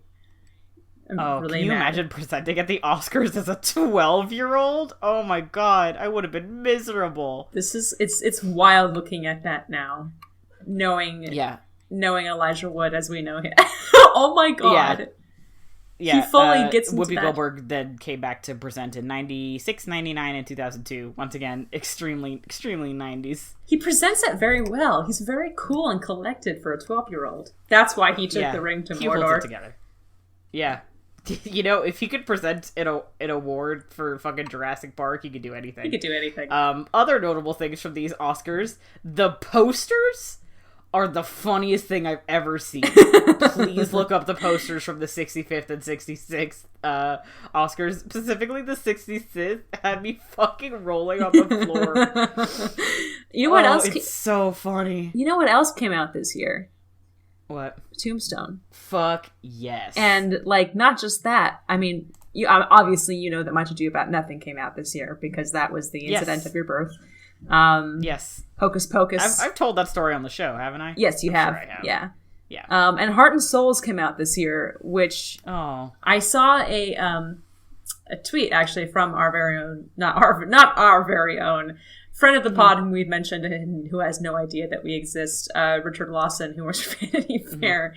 really can you mad. imagine presenting at the Oscars as a 12-year-old? Oh my god, I would have been miserable. It's wild looking at that now, knowing Yeah. Elijah Wood as we know him. Oh my god. Yeah, He fully gets into Whoopi that. Goldberg then came back to present in 96, 99, and 2002. Once again, extremely 90s. He presents it very well. He's very cool and collected for a 12-year-old. That's why he took the ring to he holds it Mordor. together. Yeah. You know, if he could present an award for fucking Jurassic Park, he could do anything. He could do anything. Other notable things from these Oscars, the posters are the funniest thing I've ever seen. Please look up the posters from the 65th and 66th Oscars. Specifically, the 66th had me fucking rolling on the floor. You know what else? It's so funny. You know what else came out this year? What? Tombstone. Fuck yes. And like, not just that. I mean, obviously you know that Much Ado About Nothing came out this year because that was the incident of your birth. Yes. Hocus Pocus. I've told that story on the show, haven't I? Yes, you I'm have. sure I have. Yeah. Yeah. And Heart and Souls came out this year, which I saw a tweet actually from our very own, not our very own friend of the pod whom we've mentioned and who has no idea that we exist, Richard Lawson, who works for Vanity Fair,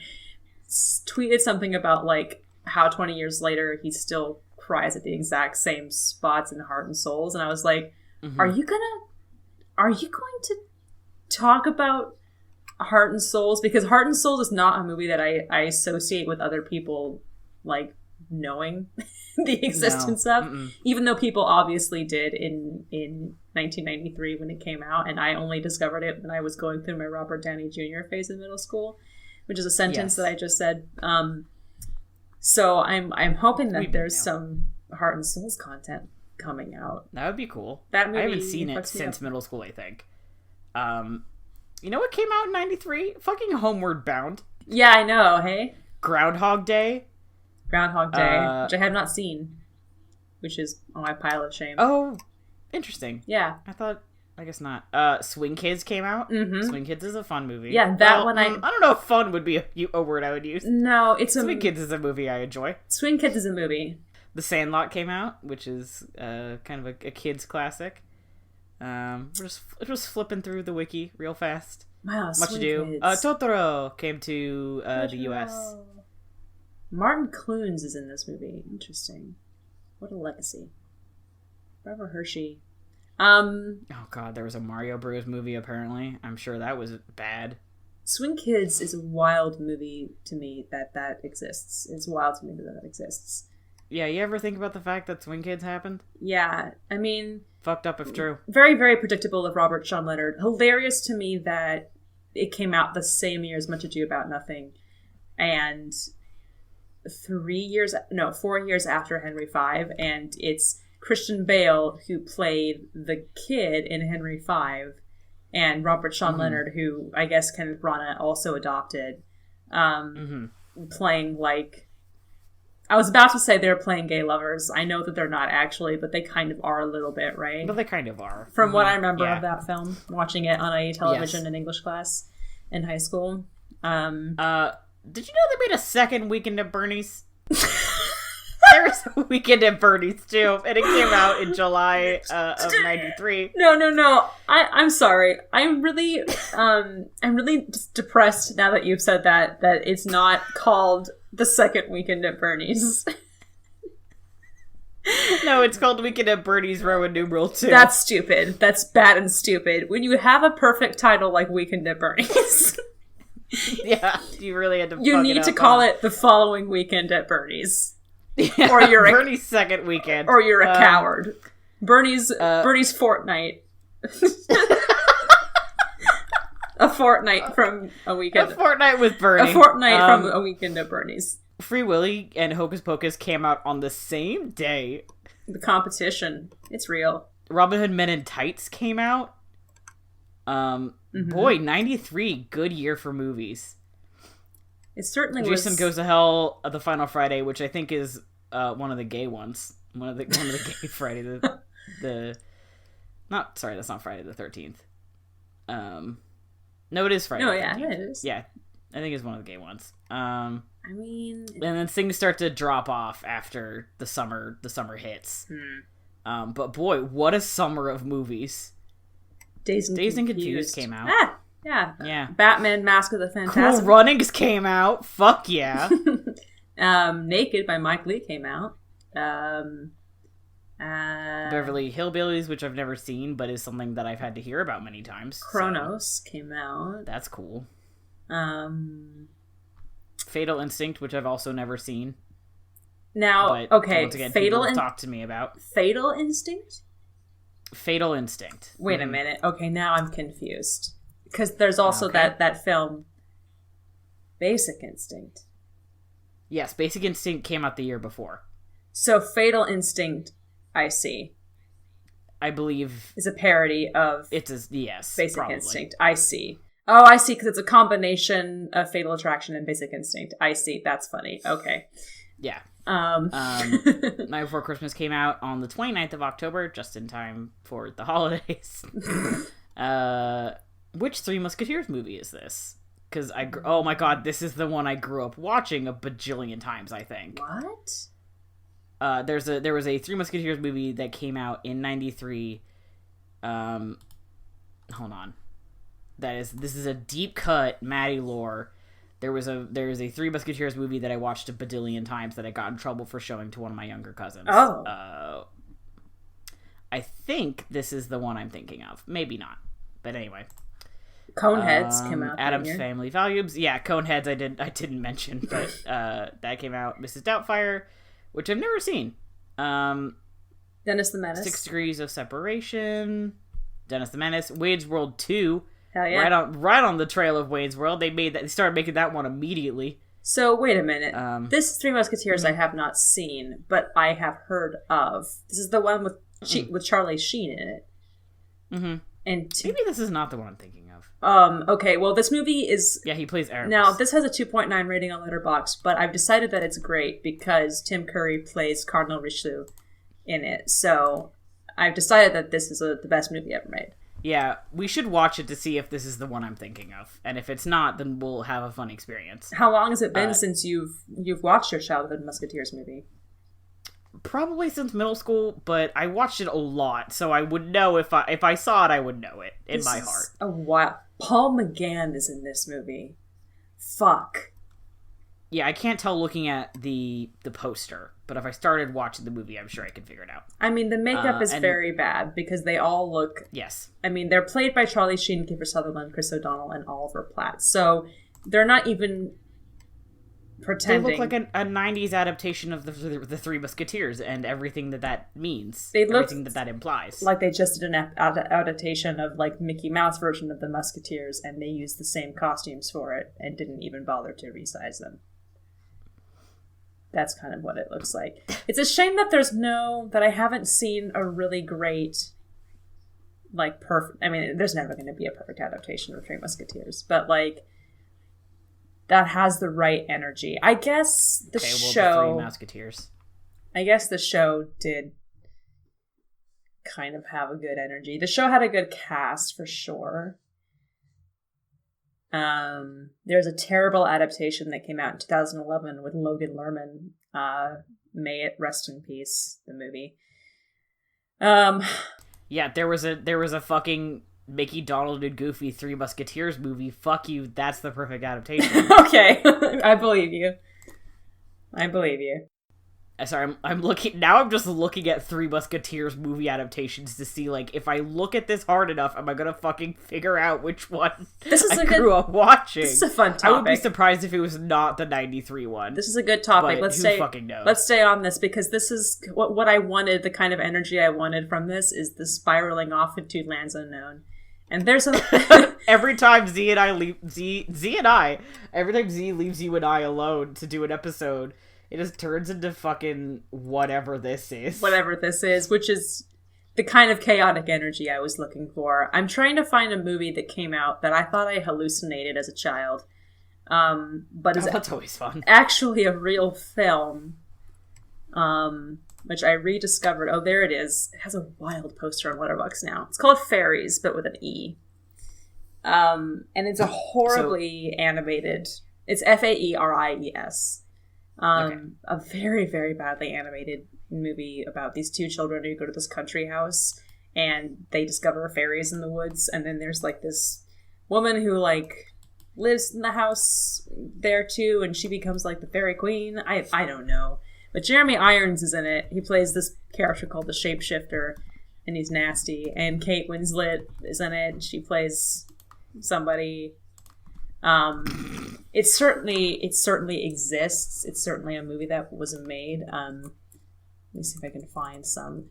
tweeted something about like how 20 years later he still cries at the exact same spots in Heart and Souls, and I was like, are you going to talk about Heart and Souls? Because Heart and Souls is not a movie that I associate with other people like knowing the existence of, even though people obviously did in 1993 when it came out, and I only discovered it when I was going through my Robert Downey Jr. phase in middle school, which is a sentence that I just said. So I'm hoping that there's some Heart and Souls content coming out. That would be cool. That movie I haven't seen it fucks me since up. middle school, I think. You know what came out in 93? Fucking Homeward Bound. Yeah, I know, hey? Groundhog Day. Groundhog Day, which I have not seen, which is on my pile of shame. Oh, interesting. Yeah. I guess not. Swing Kids came out. Mm-hmm. Swing Kids is a fun movie. Yeah, that one I don't know if fun would be a word I would use. No, it's Swing Kids is a movie I enjoy. Swing Kids is a movie. The Sandlot came out, which is kind of a kid's classic. We're just flipping through the wiki real fast. Wow, Much Swing Ado. Kids. Totoro came to the U.S. Martin Clunes is in this movie. Interesting. What a legacy. Barbara Hershey. Oh god, there was a Mario Bros. Movie apparently. I'm sure that was bad. Swing Kids is a wild movie to me that exists. It's wild to me that exists. Yeah, you ever think about the fact that Swing Kids happened? Yeah, I mean... Fucked up if true. Very, very predictable of Robert Sean Leonard. Hilarious to me that it came out the same year as Much Ado About Nothing. And 4 years after Henry V, and it's Christian Bale who played the kid in Henry V, and Robert Sean Leonard, who I guess Kenneth Branagh also adopted, playing like... I was about to say they're playing gay lovers. I know that they're not actually, but they kind of are a little bit, right? But they kind of are. From what I remember of that film, watching it on a television in English class in high school. Did you know they made a second Weekend at Bernie's? There's a Weekend at Bernie's too, and it came out in July of '93. No. I'm sorry. I'm really just depressed now that you've said that it's not called The Second Weekend at Bernie's. No, it's called Weekend at Bernie's Roman numeral 2. That's stupid. That's bad and stupid. When you have a perfect title like Weekend at Bernie's, yeah, you really had to. you need to call it The Following Weekend at Bernie's. Yeah, or you're Bernie's second weekend, or you're a coward. Bernie's fortnight. A fortnight from a weekend. A fortnight with Bernie. A fortnight from a weekend at Bernie's. Free Willy and Hocus Pocus came out on the same day. The competition, it's real. Robin Hood Men in Tights came out. Boy, 93, good year for movies. It certainly Jason was. Goes to Hell, The Final Friday, which I think is one of the gay ones. One of the gay Friday the not sorry, that's not Friday the 13th. No, it is Friday. No, the yeah, 13th. it is. Yeah, I think it's one of the gay ones. I mean, And then things start to drop off after the summer hits. But boy, what a summer of movies. Dazed and Confused came out. Ah, yeah. Yeah. Batman: Mask of the Cool Phantasm. Runnings came out. Fuck yeah. Naked by Mike Lee came out. Beverly Hillbillies, which I've never seen, but is something that I've had to hear about many times. Chronos came out. So that's cool. Um, Fatal Instinct, which I've also never seen. now, But okay, once again, Fatal people talk to me about Fatal Instinct. Fatal Instinct. Wait a minute. Okay, now I'm confused because there's also Okay. that film, Basic Instinct. Yes, Basic Instinct came out the year before. So Fatal Instinct, I see, I believe is a parody of it's a yes. Basic probably. Instinct. I see. Oh, I see, because it's a combination of Fatal Attraction and Basic Instinct. I see. That's funny. Okay. Yeah. Night Night Before Christmas came out on the 29th of October, just in time for the holidays. Which Three Musketeers movie is this? Because oh my god, this is the one I grew up watching a bajillion times, I think. What? There was a Three Musketeers movie that came out in '93. Hold on. This is a deep cut Maddie lore. There is a Three Musketeers movie that I watched a badillion times that I got in trouble for showing to one of my younger cousins. Oh. I think this is the one I'm thinking of. Maybe not. But anyway. Coneheads came out. Adam's that year. Family Values. Yeah, Coneheads I didn't mention, but that came out. Mrs. Doubtfire, which I've never seen. Dennis the Menace. 6 Degrees of Separation. Dennis the Menace. Wayne's World 2. Hell yeah. Right on the trail of Wayne's World. They started making that one immediately. So wait a minute. This Three Musketeers mm-hmm. I have not seen, but I have heard of. This is the one with with Charlie Sheen in it. Mm-hmm. And maybe this is not the one I'm thinking of. Okay, well, this movie is... Yeah, he plays Aramis. Now, this has a 2.9 rating on Letterboxd, but I've decided that it's great because Tim Curry plays Cardinal Richelieu in it. So I've decided that this is the best movie ever made. Yeah, we should watch it to see if this is the one I'm thinking of. And if it's not, then we'll have a fun experience. How long has it been since you've watched your Childhood Musketeers movie? Probably since middle school, but I watched it a lot, so I would know if I saw it, I would know it in my heart. A while. Paul McGann is in this movie. Fuck. Yeah, I can't tell looking at the poster, but if I started watching the movie, I'm sure I could figure it out. I mean, the makeup is very bad because they all look... Yes. I mean, they're played by Charlie Sheen, Kiefer Sutherland, Chris O'Donnell, and Oliver Platt. So they're not even pretending. They look like a 90s adaptation of the Three Musketeers and everything that means. They look everything that implies. Like they just did an adaptation of like Mickey Mouse version of the Musketeers, and they used the same costumes for it and didn't even bother to resize them. That's kind of what it looks like. It's a shame that that I haven't seen a really great, like, perfect... I mean, there's never going to be a perfect adaptation of Three Musketeers, but, like, that has the right energy. I guess the show... The Three Musketeers. I guess the show did kind of have a good energy. The show had a good cast, for sure. There's a terrible adaptation that came out in 2011 with Logan Lerman. May it rest in peace, the movie. Yeah, there was a fucking Mickey, Donald, and Goofy Three Musketeers movie. Fuck you, that's the perfect adaptation. Okay, I believe you. Sorry, I'm looking now. I'm just looking at Three Musketeers movie adaptations to see, like, if I look at this hard enough, am I gonna fucking figure out which one I grew up watching? This is a fun topic. I would be surprised if it was not the '93 one. This is a good topic. But fucking knows? Let's stay on this because this is what I wanted. The kind of energy I wanted from this is the spiraling off into lands unknown. And there's a every time Z and I every time Z leaves you and I alone to do an episode, it just turns into fucking whatever this is. Which is the kind of chaotic energy I was looking for. I'm trying to find a movie that came out that I thought I hallucinated as a child. But is that's always fun. Actually a real film. which I rediscovered. Oh, there it is. It has a wild poster on Letterboxd now. It's called Fairies, but with an E. And it's a horribly animated. It's Faeries. Okay. A very, very badly animated movie about these two children who go to this country house and they discover fairies in the woods, and then there's like this woman who like lives in the house there too, and she becomes like the fairy queen. I don't know. But Jeremy Irons is in it. He plays this character called the Shapeshifter, and he's nasty. And Kate Winslet is in it. She plays somebody. It certainly exists. It's certainly a movie that was made. Let me see if I can find some.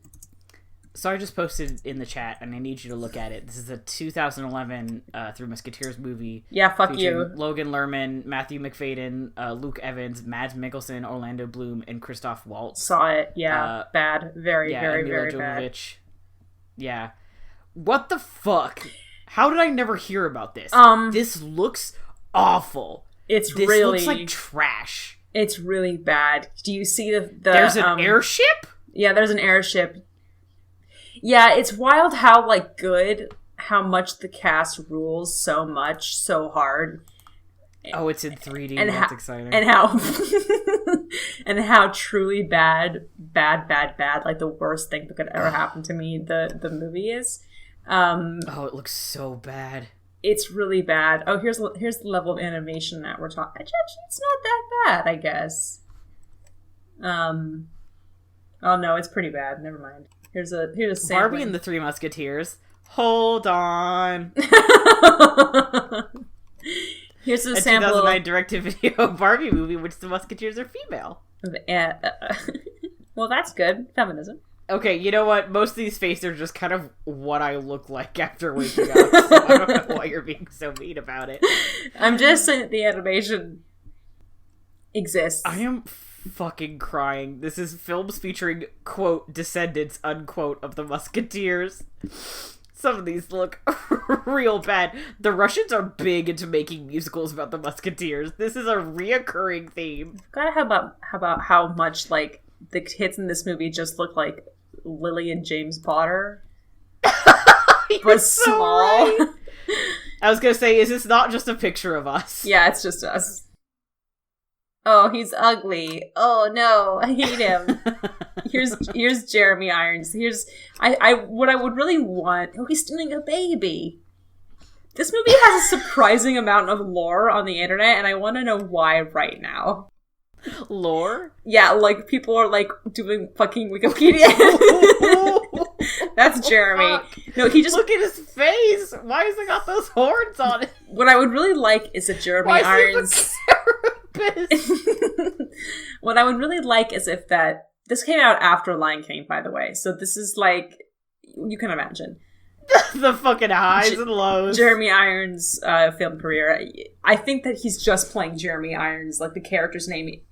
So I just posted in the chat, and I need you to look at it. This is a 2011 Three Musketeers movie. Yeah, fuck you. featuring Logan Lerman, Matthew McFadden, Luke Evans, Mads Mikkelsen, Orlando Bloom, and Christoph Waltz. Saw it. Yeah, bad. Very, very, and Mila very bad. Jovovich. Yeah. What the fuck? How did I never hear about this? This looks awful. This This looks like trash. It's really bad. Do you see the There's an airship? Yeah, there's an airship. Yeah, it's wild how how much the cast rules so much, so hard. Oh, it's in 3D. And That's exciting. And how and how truly bad, like the worst thing that could ever happen to me, the movie is. Oh, it looks so bad. It's really bad. Oh, here's the level of animation that we're talking. It's not that bad, I guess. Oh no, it's pretty bad. Never mind. Here's a sampling. Barbie and the Three Musketeers. Hold on. Here's a A sample 2009 direct-to-video Barbie movie, which the Musketeers are female. of well, that's good. Feminism. Okay, you know what? Most of these faces are just kind of what I look like after waking up. So I don't know why you're being so mean about it. I'm just saying that the animation exists. I am fucking crying. This is films featuring, quote, descendants, unquote, of the Musketeers. Some of these look real bad. The Russians are big into making musicals about the Musketeers. This is a reoccurring theme. Forgot about how much like the hits in this movie just look like Lily and James Potter, but so small. right. I was gonna say, is this not just a picture of us? Yeah, it's just us. Oh, he's ugly. Oh no, I hate him. Here's Jeremy Irons. I what I would really want. Oh, he's stealing a baby. This movie has a surprising amount of lore on the internet, and I want to know why right now. Lore? Yeah, like people are like doing fucking Wikipedia. That's Jeremy. Fuck. No, he just. Look at his face. Why has he got those horns on it? What I would really like is if Jeremy Why Irons. is he a therapist? What I would really like is if that. This came out after Lion King, by the way. So this is like. You can imagine. The fucking highs and lows. Jeremy Irons' film career. I think that he's just playing Jeremy Irons. Like the character's name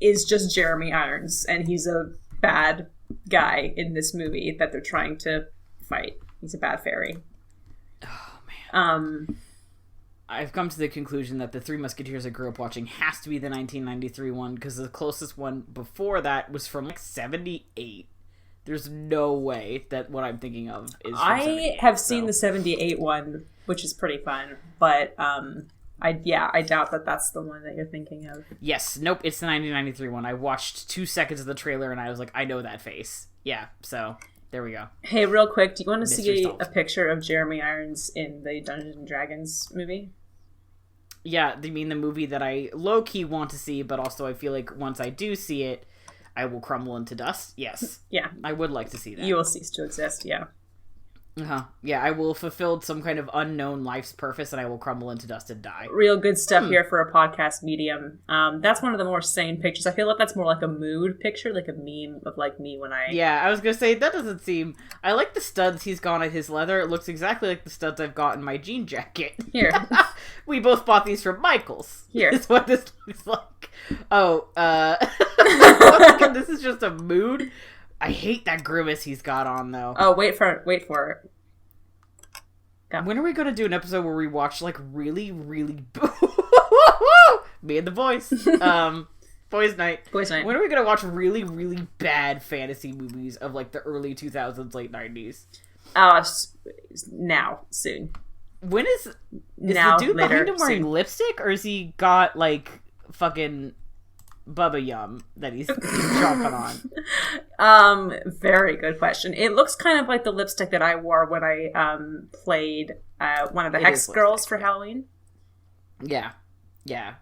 is just Jeremy Irons, and he's a bad guy in this movie that they're trying to fight. He's a bad fairy. Oh man. I've come to the conclusion that the Three Musketeers I grew up watching has to be the 1993 one, because the closest one before that was from like 78. There's no way that what I'm thinking of is from I have seen the 78 one, which is pretty fun, but I doubt that that's the one that you're thinking of. Yes, nope, it's the 1993 one. I watched 2 seconds of the trailer and I was like, I know that face. Yeah, so there we go. Hey, real quick, do you want to Mystery see solved. a picture of Jeremy Irons in the Dungeons and Dragons movie? Yeah, you mean the movie that I low-key want to see, but also I feel like once I do see it, I will crumble into dust? Yes. Yeah. I would like to see that. You will cease to exist, yeah. Uh-huh. Yeah, I will fulfill some kind of unknown life's purpose and I will crumble into dust and die. Real good stuff here for a podcast medium. That's one of the more sane pictures. I feel like that's more like a mood picture, like a meme of like me when I... Yeah, I was gonna say, that doesn't seem... I like the studs he's got on his leather. It looks exactly like the studs I've got in my jean jacket. Here. We both bought these from Michael's. Here. Is what this looks like. Oh, once again, this is just a mood. I hate that grimace he's got on, though. Oh, wait for it. When are we going to do an episode where we watch, like, really, really... Me and the voice. What Boys Night. Boys Night. When are we gonna watch really, really bad fantasy movies of like the early 2000s, late 90s? Now, soon. When is Now, the dude later, behind him wearing soon. lipstick, or has he got like fucking Bubba Yum that he's chomping on? Very good question. It looks kind of like the lipstick that I wore when I played one of the It Hex is Girls lipstick, for yeah. Halloween. Yeah, yeah.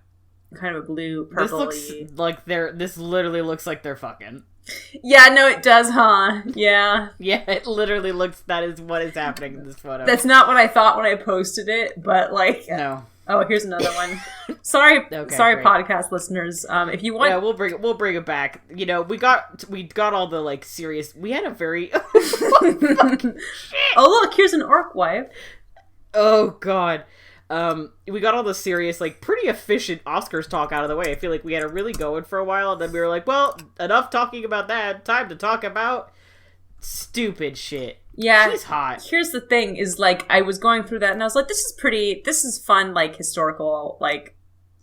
Kind of a blue, This purpley. looks like this literally looks like they're fucking. Yeah, no, it does, huh? Yeah. Yeah, it literally looks. That is what is happening in this photo. That's not what I thought when I posted it, but like, no. oh, here's another one. Sorry, Okay, sorry, great. podcast listeners. If you want, Yeah, we'll bring it back. You know, we got all the like serious. We had a very. oh look, here's an orc wife. Oh God. We got all the serious, like, pretty efficient Oscars talk out of the way. I feel like we had it really going for a while, and then we were like, well, enough talking about that. Time to talk about stupid shit. Yeah, She's hot. Here's the thing: is like I was going through that, and I was like, this is fun, like historical, like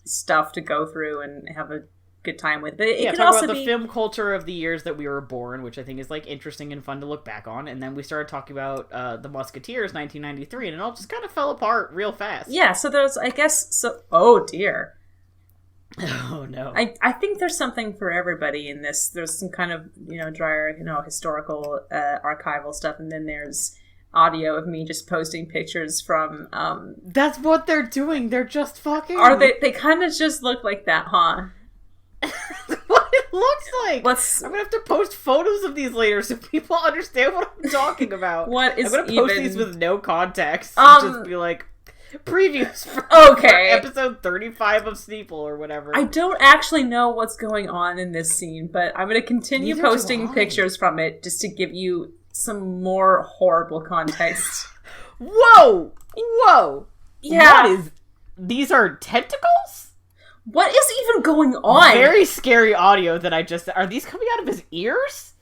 stuff to go through and have a good time with. But it Yeah, could talk also about the be film culture of the years that we were born, which I think is, like, interesting and fun to look back on. And then we started talking about The Musketeers, 1993, and it all just kind of fell apart real fast. Yeah, so there's, I guess, so. Oh dear. Oh, no. I think there's something for everybody in this. There's some kind of, drier, historical, archival stuff, and then there's audio of me just posting pictures from, That's what they're doing. They're just fucking. they kind of just look like that, huh? What it looks like. Let's, I'm gonna have to post photos of these later so people understand what I'm talking about. what is I'm gonna post even... these with no context. And just be like, previews for, for Okay. episode 35 of Sneeple or whatever. I don't actually know what's going on in this scene, but I'm going to continue Neither do posting I. pictures from it just to give you some more horrible context. Whoa! Whoa! Yeah. What is... These are tentacles? What is even going on? Very scary audio that I just... Are these coming out of his ears?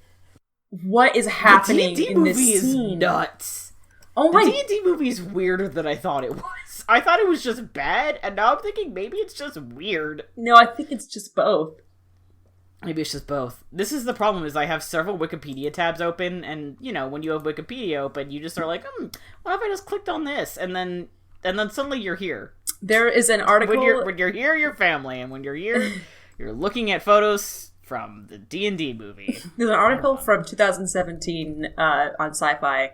What is happening the D&D in this movie is scene? nuts. Oh The my... D&D movie is weirder than I thought it was. I thought it was just bad, and now I'm thinking maybe it's just weird. No, I think it's just both. Maybe it's just both. This is the problem, is I have several Wikipedia tabs open, and, when you have Wikipedia open, you just are like, what if I just clicked on this? And then suddenly you're here. There is an article... When you're here, you're family, and when you're here, you're looking at photos from the D&D movie. There's an article from 2017 on Sci-Fi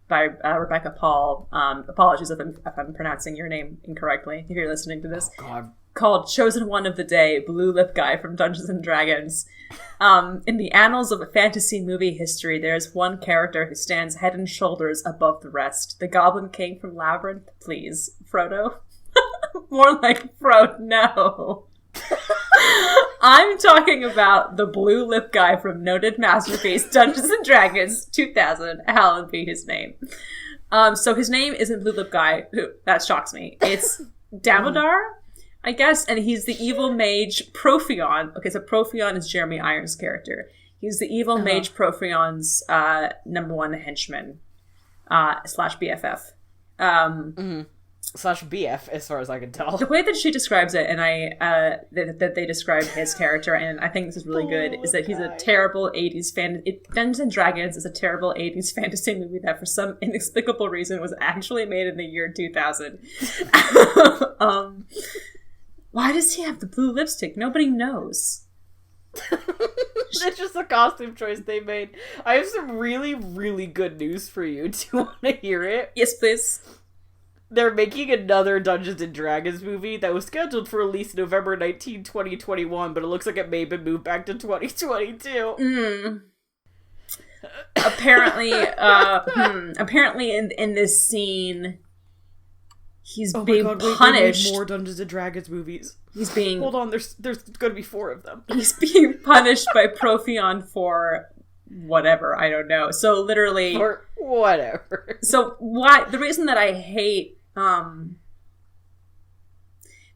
by Rebecca Paul. Apologies if I'm pronouncing your name incorrectly, if you're listening to this. Oh, God. Called Chosen One of the Day, Blue Lip Guy from Dungeons & Dragons. In the annals of fantasy movie history, there's one character who stands head and shoulders above the rest. The Goblin King from Labyrinth, please. Frodo? More like Frodo, no. I'm talking about the blue lip guy from noted masterpiece Dungeons & Dragons 2000. Hallowed be his name. So his name isn't Blue Lip Guy. That shocks me. It's Damodar, I guess, and he's the evil mage Profion. Okay, so Profion is Jeremy Irons' character. He's the evil mage Profion's number one henchman / BFF. Slash BF, as far as I can tell. The way that she describes it, and that they describe his character, and I think this is really good, is that he's a terrible 80s Dungeons & Dragons is a terrible 80s fantasy movie that for some inexplicable reason was actually made in the year 2000. Why does he have the blue lipstick? Nobody knows. That's just a costume choice they made. I have some really, really good news for you. Do you want to hear it? Yes, please. They're making another Dungeons & Dragons movie that was scheduled for release November 19, 2021, but it looks like it may have been moved back to 2022. Apparently, apparently in this scene, he's being punished. More Dungeons & Dragons movies. He's being... Hold on, there's going to be 4 of them. He's being punished by Profion for whatever, I don't know. So literally... Or whatever. So why... The reason that I hate... the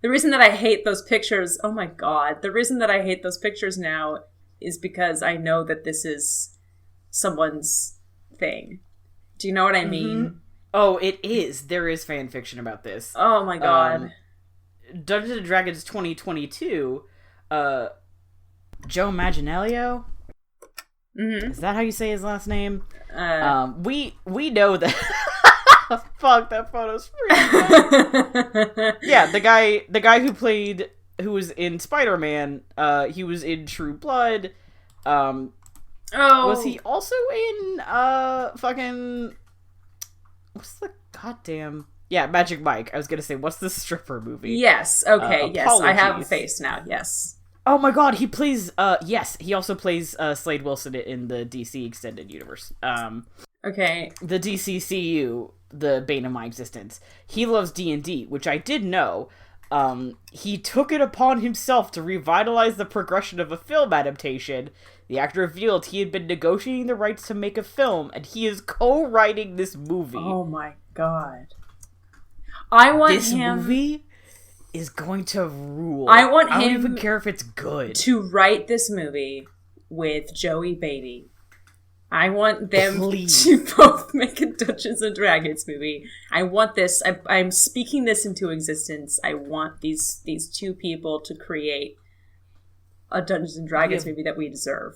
reason that I hate those pictures... Oh my god. The reason that I hate those pictures now is because I know that this is someone's thing. Do you know what I mean? Mm-hmm. Oh, it is. There is fan fiction about this. Oh my god. Dungeons & Dragons 2022 Joe Manganiello. Mm-hmm. Is that how you say his last name? We know that. Fuck, that photo's freaking. Yeah, the guy who was in Spider-Man. He was in True Blood. Was he also in fucking? What's the goddamn? Yeah, Magic Mike. I was gonna say, what's the stripper movie? Yes. Okay. Yes, I have a Apologies. face now. Yes. Oh my god, he plays. Yes, he also plays Slade Wilson in the DC Extended Universe. Okay. The DCCU, the bane of my existence. He loves D&D, which I did know. He took it upon himself to revitalize the progression of a film adaptation. The actor revealed he had been negotiating the rights to make a film, and he is co-writing this movie. Oh my god. I want This him movie is going to rule. I want I don't him even care if it's good. to write this movie with Joey Beatty. I want them Please. to both make a Dungeons and Dragons movie. I want this. I'm speaking this into existence. I want these two people to create a Dungeons and Dragons movie that we deserve.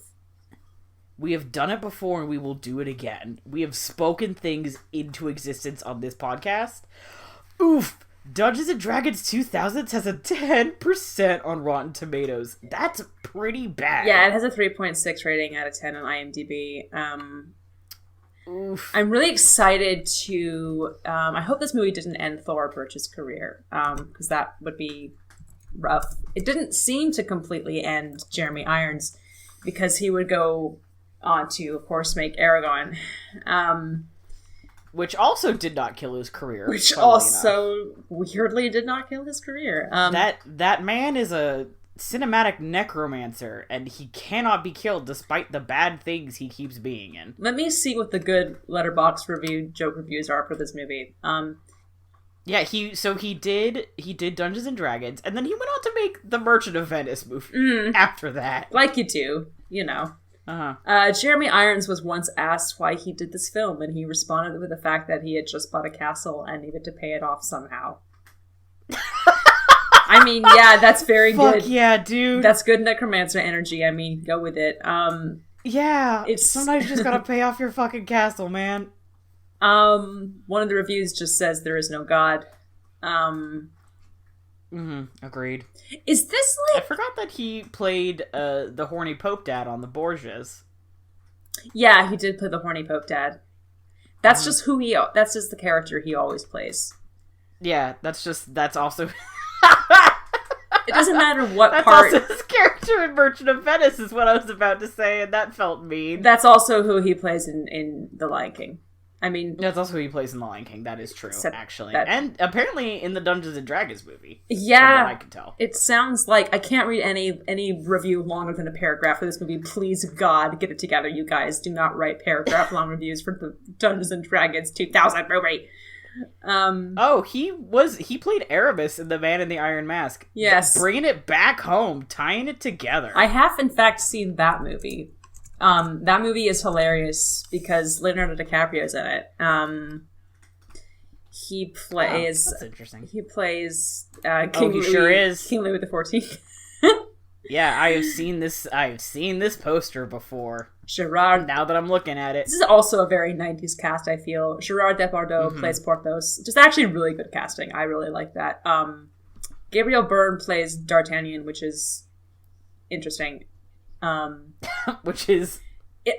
We have done it before and we will do it again. We have spoken things into existence on this podcast. Oof! Dungeons and Dragons 2000s has a 10% on Rotten Tomatoes. That's pretty bad. Yeah, it has a 3.6 rating out of 10 on IMDb. Oof. I'm really excited to... I hope this movie didn't end Thor Birch's career, because that would be rough. It didn't seem to completely end Jeremy Irons, because he would go on to, of course, make Aragorn. Which also did not kill his career. Which funnily also enough. weirdly did not kill his career. That man is a cinematic necromancer, and he cannot be killed despite the bad things he keeps being in. Let me see what the good Letterboxd joke reviews are for this movie. Yeah, he did Dungeons and Dragons, and then he went on to make the Merchant of Venice movie after that. Like you do, you know. Uh-huh. Jeremy Irons was once asked why he did this film, and he responded with the fact that he had just bought a castle and needed to pay it off somehow. I mean, yeah, that's very Fuck good. yeah, dude. That's good necromancer energy. I mean, go with it. Yeah, It's- sometimes you just gotta pay off your fucking castle, man. One of the reviews just says there is no God. Agreed. Is this I like... forgot that he played the horny Pope Dad on the Borgias. Yeah, he did play the horny Pope Dad. That's just that's just the character he always plays. Yeah, that's also... It doesn't matter what That's part... also his character in Merchant of Venice is what I was about to say, and that felt mean. That's also who he plays in The Lion King. I mean... That's also who he plays in The Lion King. That is true, Except actually. that- And apparently in the Dungeons and Dragons movie. Yeah, From what I can tell. it sounds like... I can't read any review longer than a paragraph for this movie. Please, God, get it together, you guys. Do not write paragraph-long reviews for the Dungeons and Dragons 2000 movie. Oh, he played Erebus in The Man in the Iron Mask. Yes. Bringing it back home, tying it together. I have, in fact, seen that movie. That movie is hilarious because Leonardo DiCaprio's in it. He plays... That's interesting. He plays King he Louis, sure is. King Louis XIV. Yeah, I have seen this poster before. Gerard. Now that I'm looking at it. This is also a very 90s cast, I feel. Gerard Depardieu plays Porthos. Just actually really good casting. I really like that. Gabriel Byrne plays D'Artagnan, which is interesting. Which is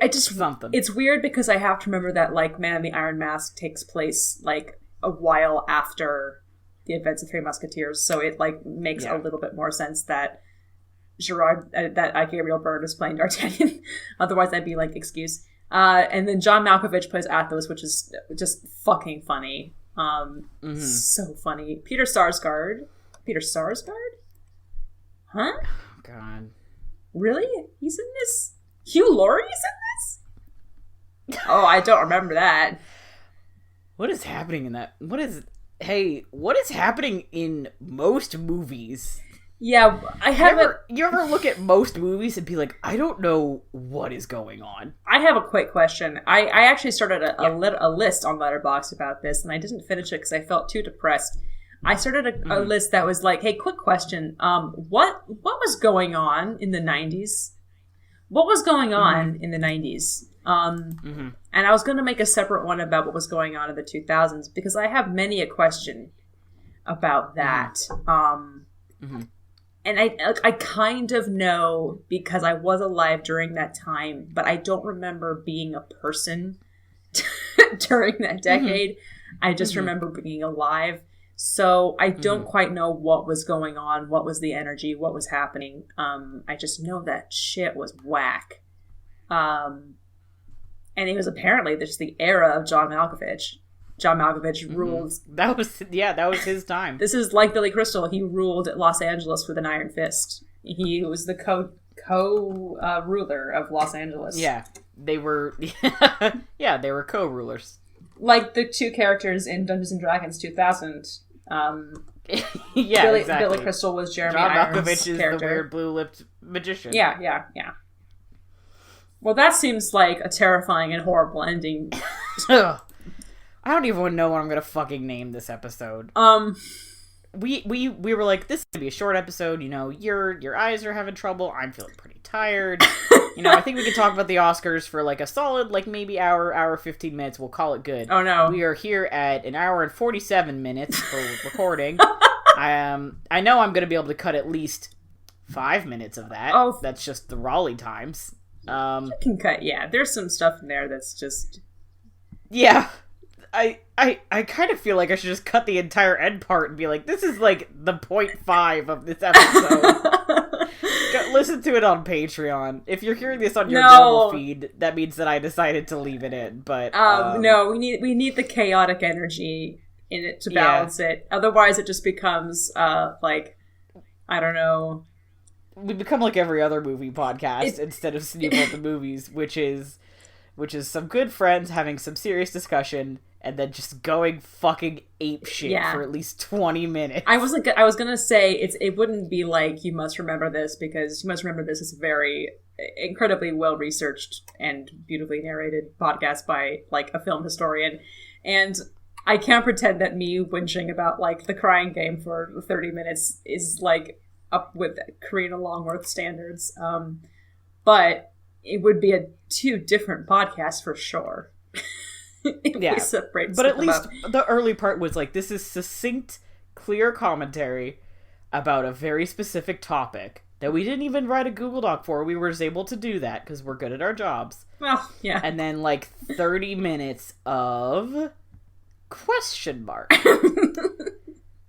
I just something. It's weird because I have to remember that like Man in the Iron Mask takes place like a while after the events of Three Musketeers, so it like makes a little bit more sense that Gabriel Byrne is playing D'Artagnan. Otherwise, I'd be like, excuse. And then John Malkovich plays Athos, which is just fucking funny. So funny. Peter Sarsgaard? Huh? God. Really? He's in this? Hugh Laurie's in this? Oh, I don't remember that. What is happening in that? What is happening in most movies? Yeah, I have You ever look at most movies and be like, I don't know what is going on? I have a quick question. I actually started a list on Letterboxd about this, and I didn't finish it because I felt too depressed. I started a list that was like, hey, quick question. What was going on in the 90s what was going on in the 90s? And I was going to make a separate one about what was going on in the 2000s because I have many a question about that. And I kind of know because I was alive during that time, but I don't remember being a person during that decade. I just remember being alive. So I don't quite know what was going on, what was the energy, what was happening. I just know that shit was whack. And it was apparently just the era of John Malkovich. John Malkovich ruled. That was his time. This is like Billy Crystal. He ruled Los Angeles with an iron fist. He was the co-ruler of Los Angeles. Yeah, they were. They were co-rulers. Like the two characters in Dungeons and Dragons 2000. Exactly. Billy Crystal was Jeremy John Irons' Malkovich is character. the weird blue-lipped magician. Yeah. Well, that seems like a terrifying and horrible ending. I don't even know what I'm gonna fucking name this episode. We were like, this is gonna be a short episode. You know, your eyes are having trouble. I'm feeling pretty tired. You know, I think we could talk about the Oscars for like a solid, like maybe hour 15 minutes. We'll call it good. Oh no, we are here at an hour and 47 minutes for recording. I know I'm gonna be able to cut at least 5 minutes of that. Oh, that's just the Raleigh times. You can cut. Yeah, there's some stuff in there that's just. Yeah. I kind of feel like I should just cut the entire end part and be like, this is like the 0.5 of this episode. Listen to it on Patreon. If you're hearing this on your normal feed, that means that I decided to leave it in. But no, we need the chaotic energy in it to balance it. Otherwise, it just becomes like, I don't know. We become like every other movie podcast instead of Sneak at the Movies, which is some good friends having some serious discussion and then just going fucking ape shit for at least 20 minutes. I was gonna say it wouldn't be like You Must Remember This, because You Must Remember This is a very incredibly well researched and beautifully narrated podcast by like a film historian, and I can't pretend that me whinging about like The Crying Game for 30 minutes is like up with Karina Longworth standards, but it would be two different podcasts for sure. But at least the early part was like, this is succinct, clear commentary about a very specific topic that we didn't even write a Google Doc for. We were just able to do that because we're good at our jobs. Well, yeah. And then like 30 minutes of question mark.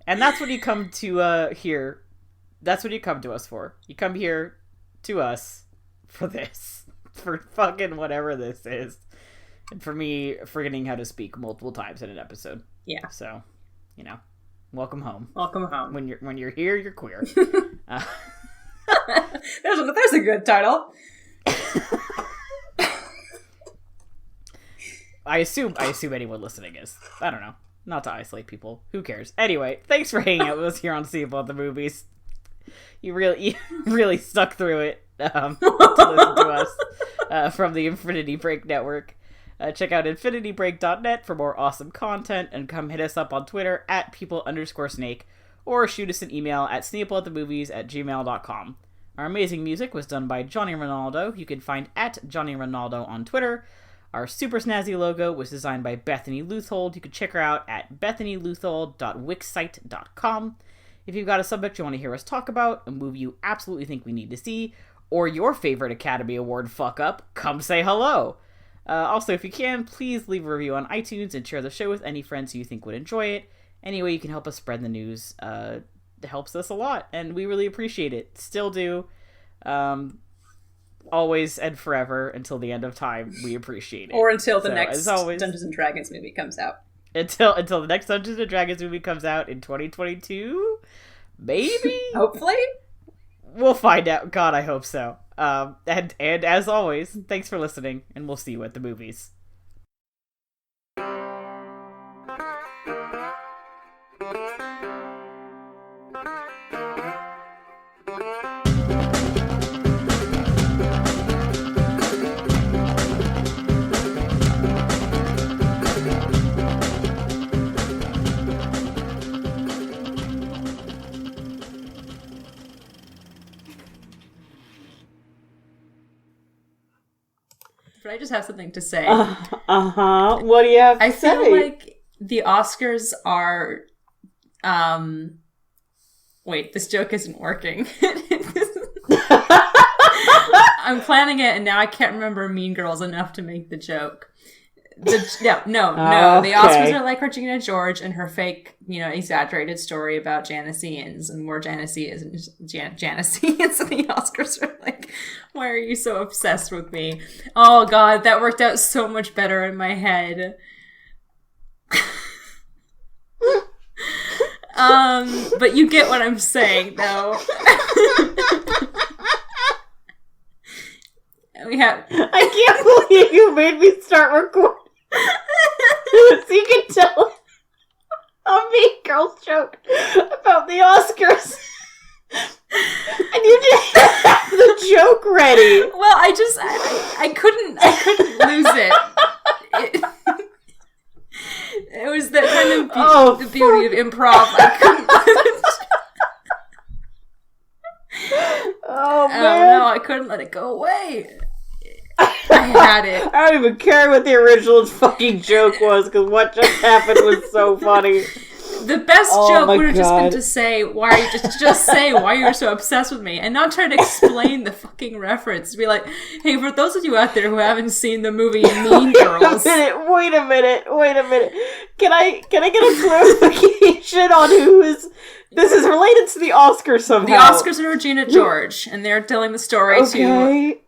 And that's what you come to here. That's what you come to us for. You come here to us for this. For fucking whatever this is. And for me, forgetting how to speak multiple times in an episode. Yeah. So, you know, welcome home. Welcome home. When you're here, you're queer. There's a good title. I assume anyone listening is. I don't know. Not to isolate people. Who cares? Anyway, thanks for hanging out with us here on See About the Movies. You really stuck through it to listen to us from the Infinity Break Network. Check out infinitybreak.net for more awesome content, and come hit us up on Twitter at people_snake, or shoot us an email at sneakableatthemovies@gmail.com. Our amazing music was done by Johnny Ronaldo. You can find at Johnny Ronaldo on Twitter. Our super snazzy logo was designed by Bethany Luthold. You can check her out at bethanyluthold.wixsite.com. If you've got a subject you want to hear us talk about, a movie you absolutely think we need to see, or your favorite Academy Award fuck-up, come say hello. Also, if you can, please leave a review on iTunes and share the show with any friends who you think would enjoy it. Any way you can help us spread the news it helps us a lot, and we really appreciate it. Still do. Always and forever, until the end of time, we appreciate it. Or until the next Dungeons and Dragons movie comes out. Until the next Dungeons and Dragons movie comes out in 2022? Maybe? Hopefully? We'll find out. God, I hope so. And as always, thanks for listening, and we'll see you at the movies. But I just have something to say. What do you have to I say? feel like the Oscars are. Wait, this joke isn't working. I'm planning it, and now I can't remember Mean Girls enough to make the joke. No. Okay. The Oscars are like Regina George and her fake, exaggerated story about Janisseans and more Janisseans and Janisseans, and the Oscars are like, why are you so obsessed with me? Oh God, that worked out so much better in my head. But you get what I'm saying, though. I can't believe you made me start recording. So you can tell a Mean Girls joke about the Oscars. And you didn't have the joke ready. Well, I couldn't lose it. It was that kind of the beauty of improv. I couldn't. Oh man! I don't know. I couldn't let it go away. I had it. I don't even care what the original fucking joke was, because what just happened was so funny. The best joke my would have just been God. to say why are you just say why you're so obsessed with me, and not try to explain the fucking reference. Be like, hey, for those of you out there who haven't seen the movie Mean Girls, Wait a minute. Can I get a clarification on who is? This is related to the Oscars somehow. the Oscars are Regina George, and they're telling the story to Okay.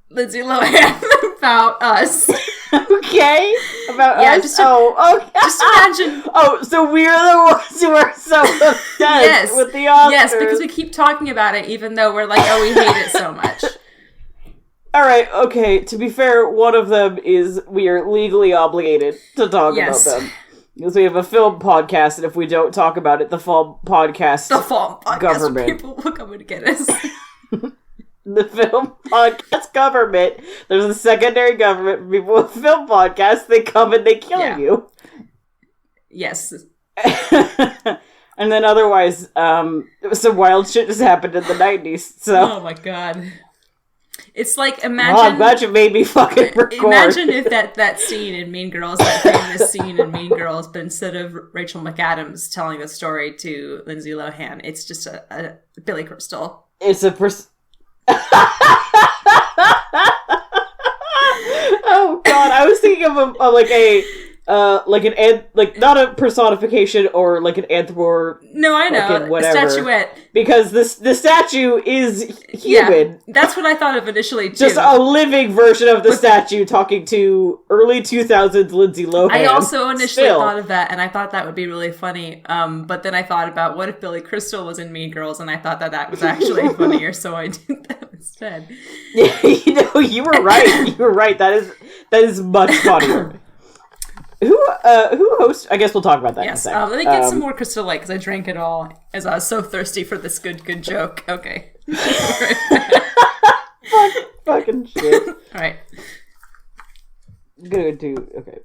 Lindsay Lohan about us. Okay. About Yeah, us. just Just imagine. Oh, so we're the ones who are so obsessed Yes. with the Oscars. Yes, because we keep talking about it, even though we're like, oh, we hate it so much. All right. Okay. To be fair, one of them is we are legally obligated to talk Yes. about them. Because we have a film podcast, and if we don't talk about it, the film podcast, The fall podcast, Government. people will come and get us. the film podcast government, there's a secondary government for people with film podcasts. They come and they kill Yeah. you. Yes. And then otherwise, some wild shit just happened in the 90s. So, Oh my God. It's like, oh, I'm glad you made me fucking record. Imagine if that scene in Mean Girls, that famous scene in Mean Girls, but instead of Rachel McAdams telling the story to Lindsay Lohan, it's just a Billy Crystal. It's a Oh God, I was thinking of not a personification or like an anthropomorph, No, I know. fucking A whatever. statuette. because the statue is Yeah, human. that's what I thought of initially, too. Just a living version of the statue talking to early 2000s Lindsay Lohan. I also initially Still. thought of that, and I thought that would be really funny. But then I thought about what if Billy Crystal was in Mean Girls, and I thought that was actually funnier, so I did that instead. Yeah, you were right. You were right. That is much funnier. Who hosts? I guess we'll talk about that Yes. in a second. Let me get some more Crystal Light, because I drank it all as I was so thirsty for this good joke. Okay. Fucking shit. All right. I'm gonna do okay.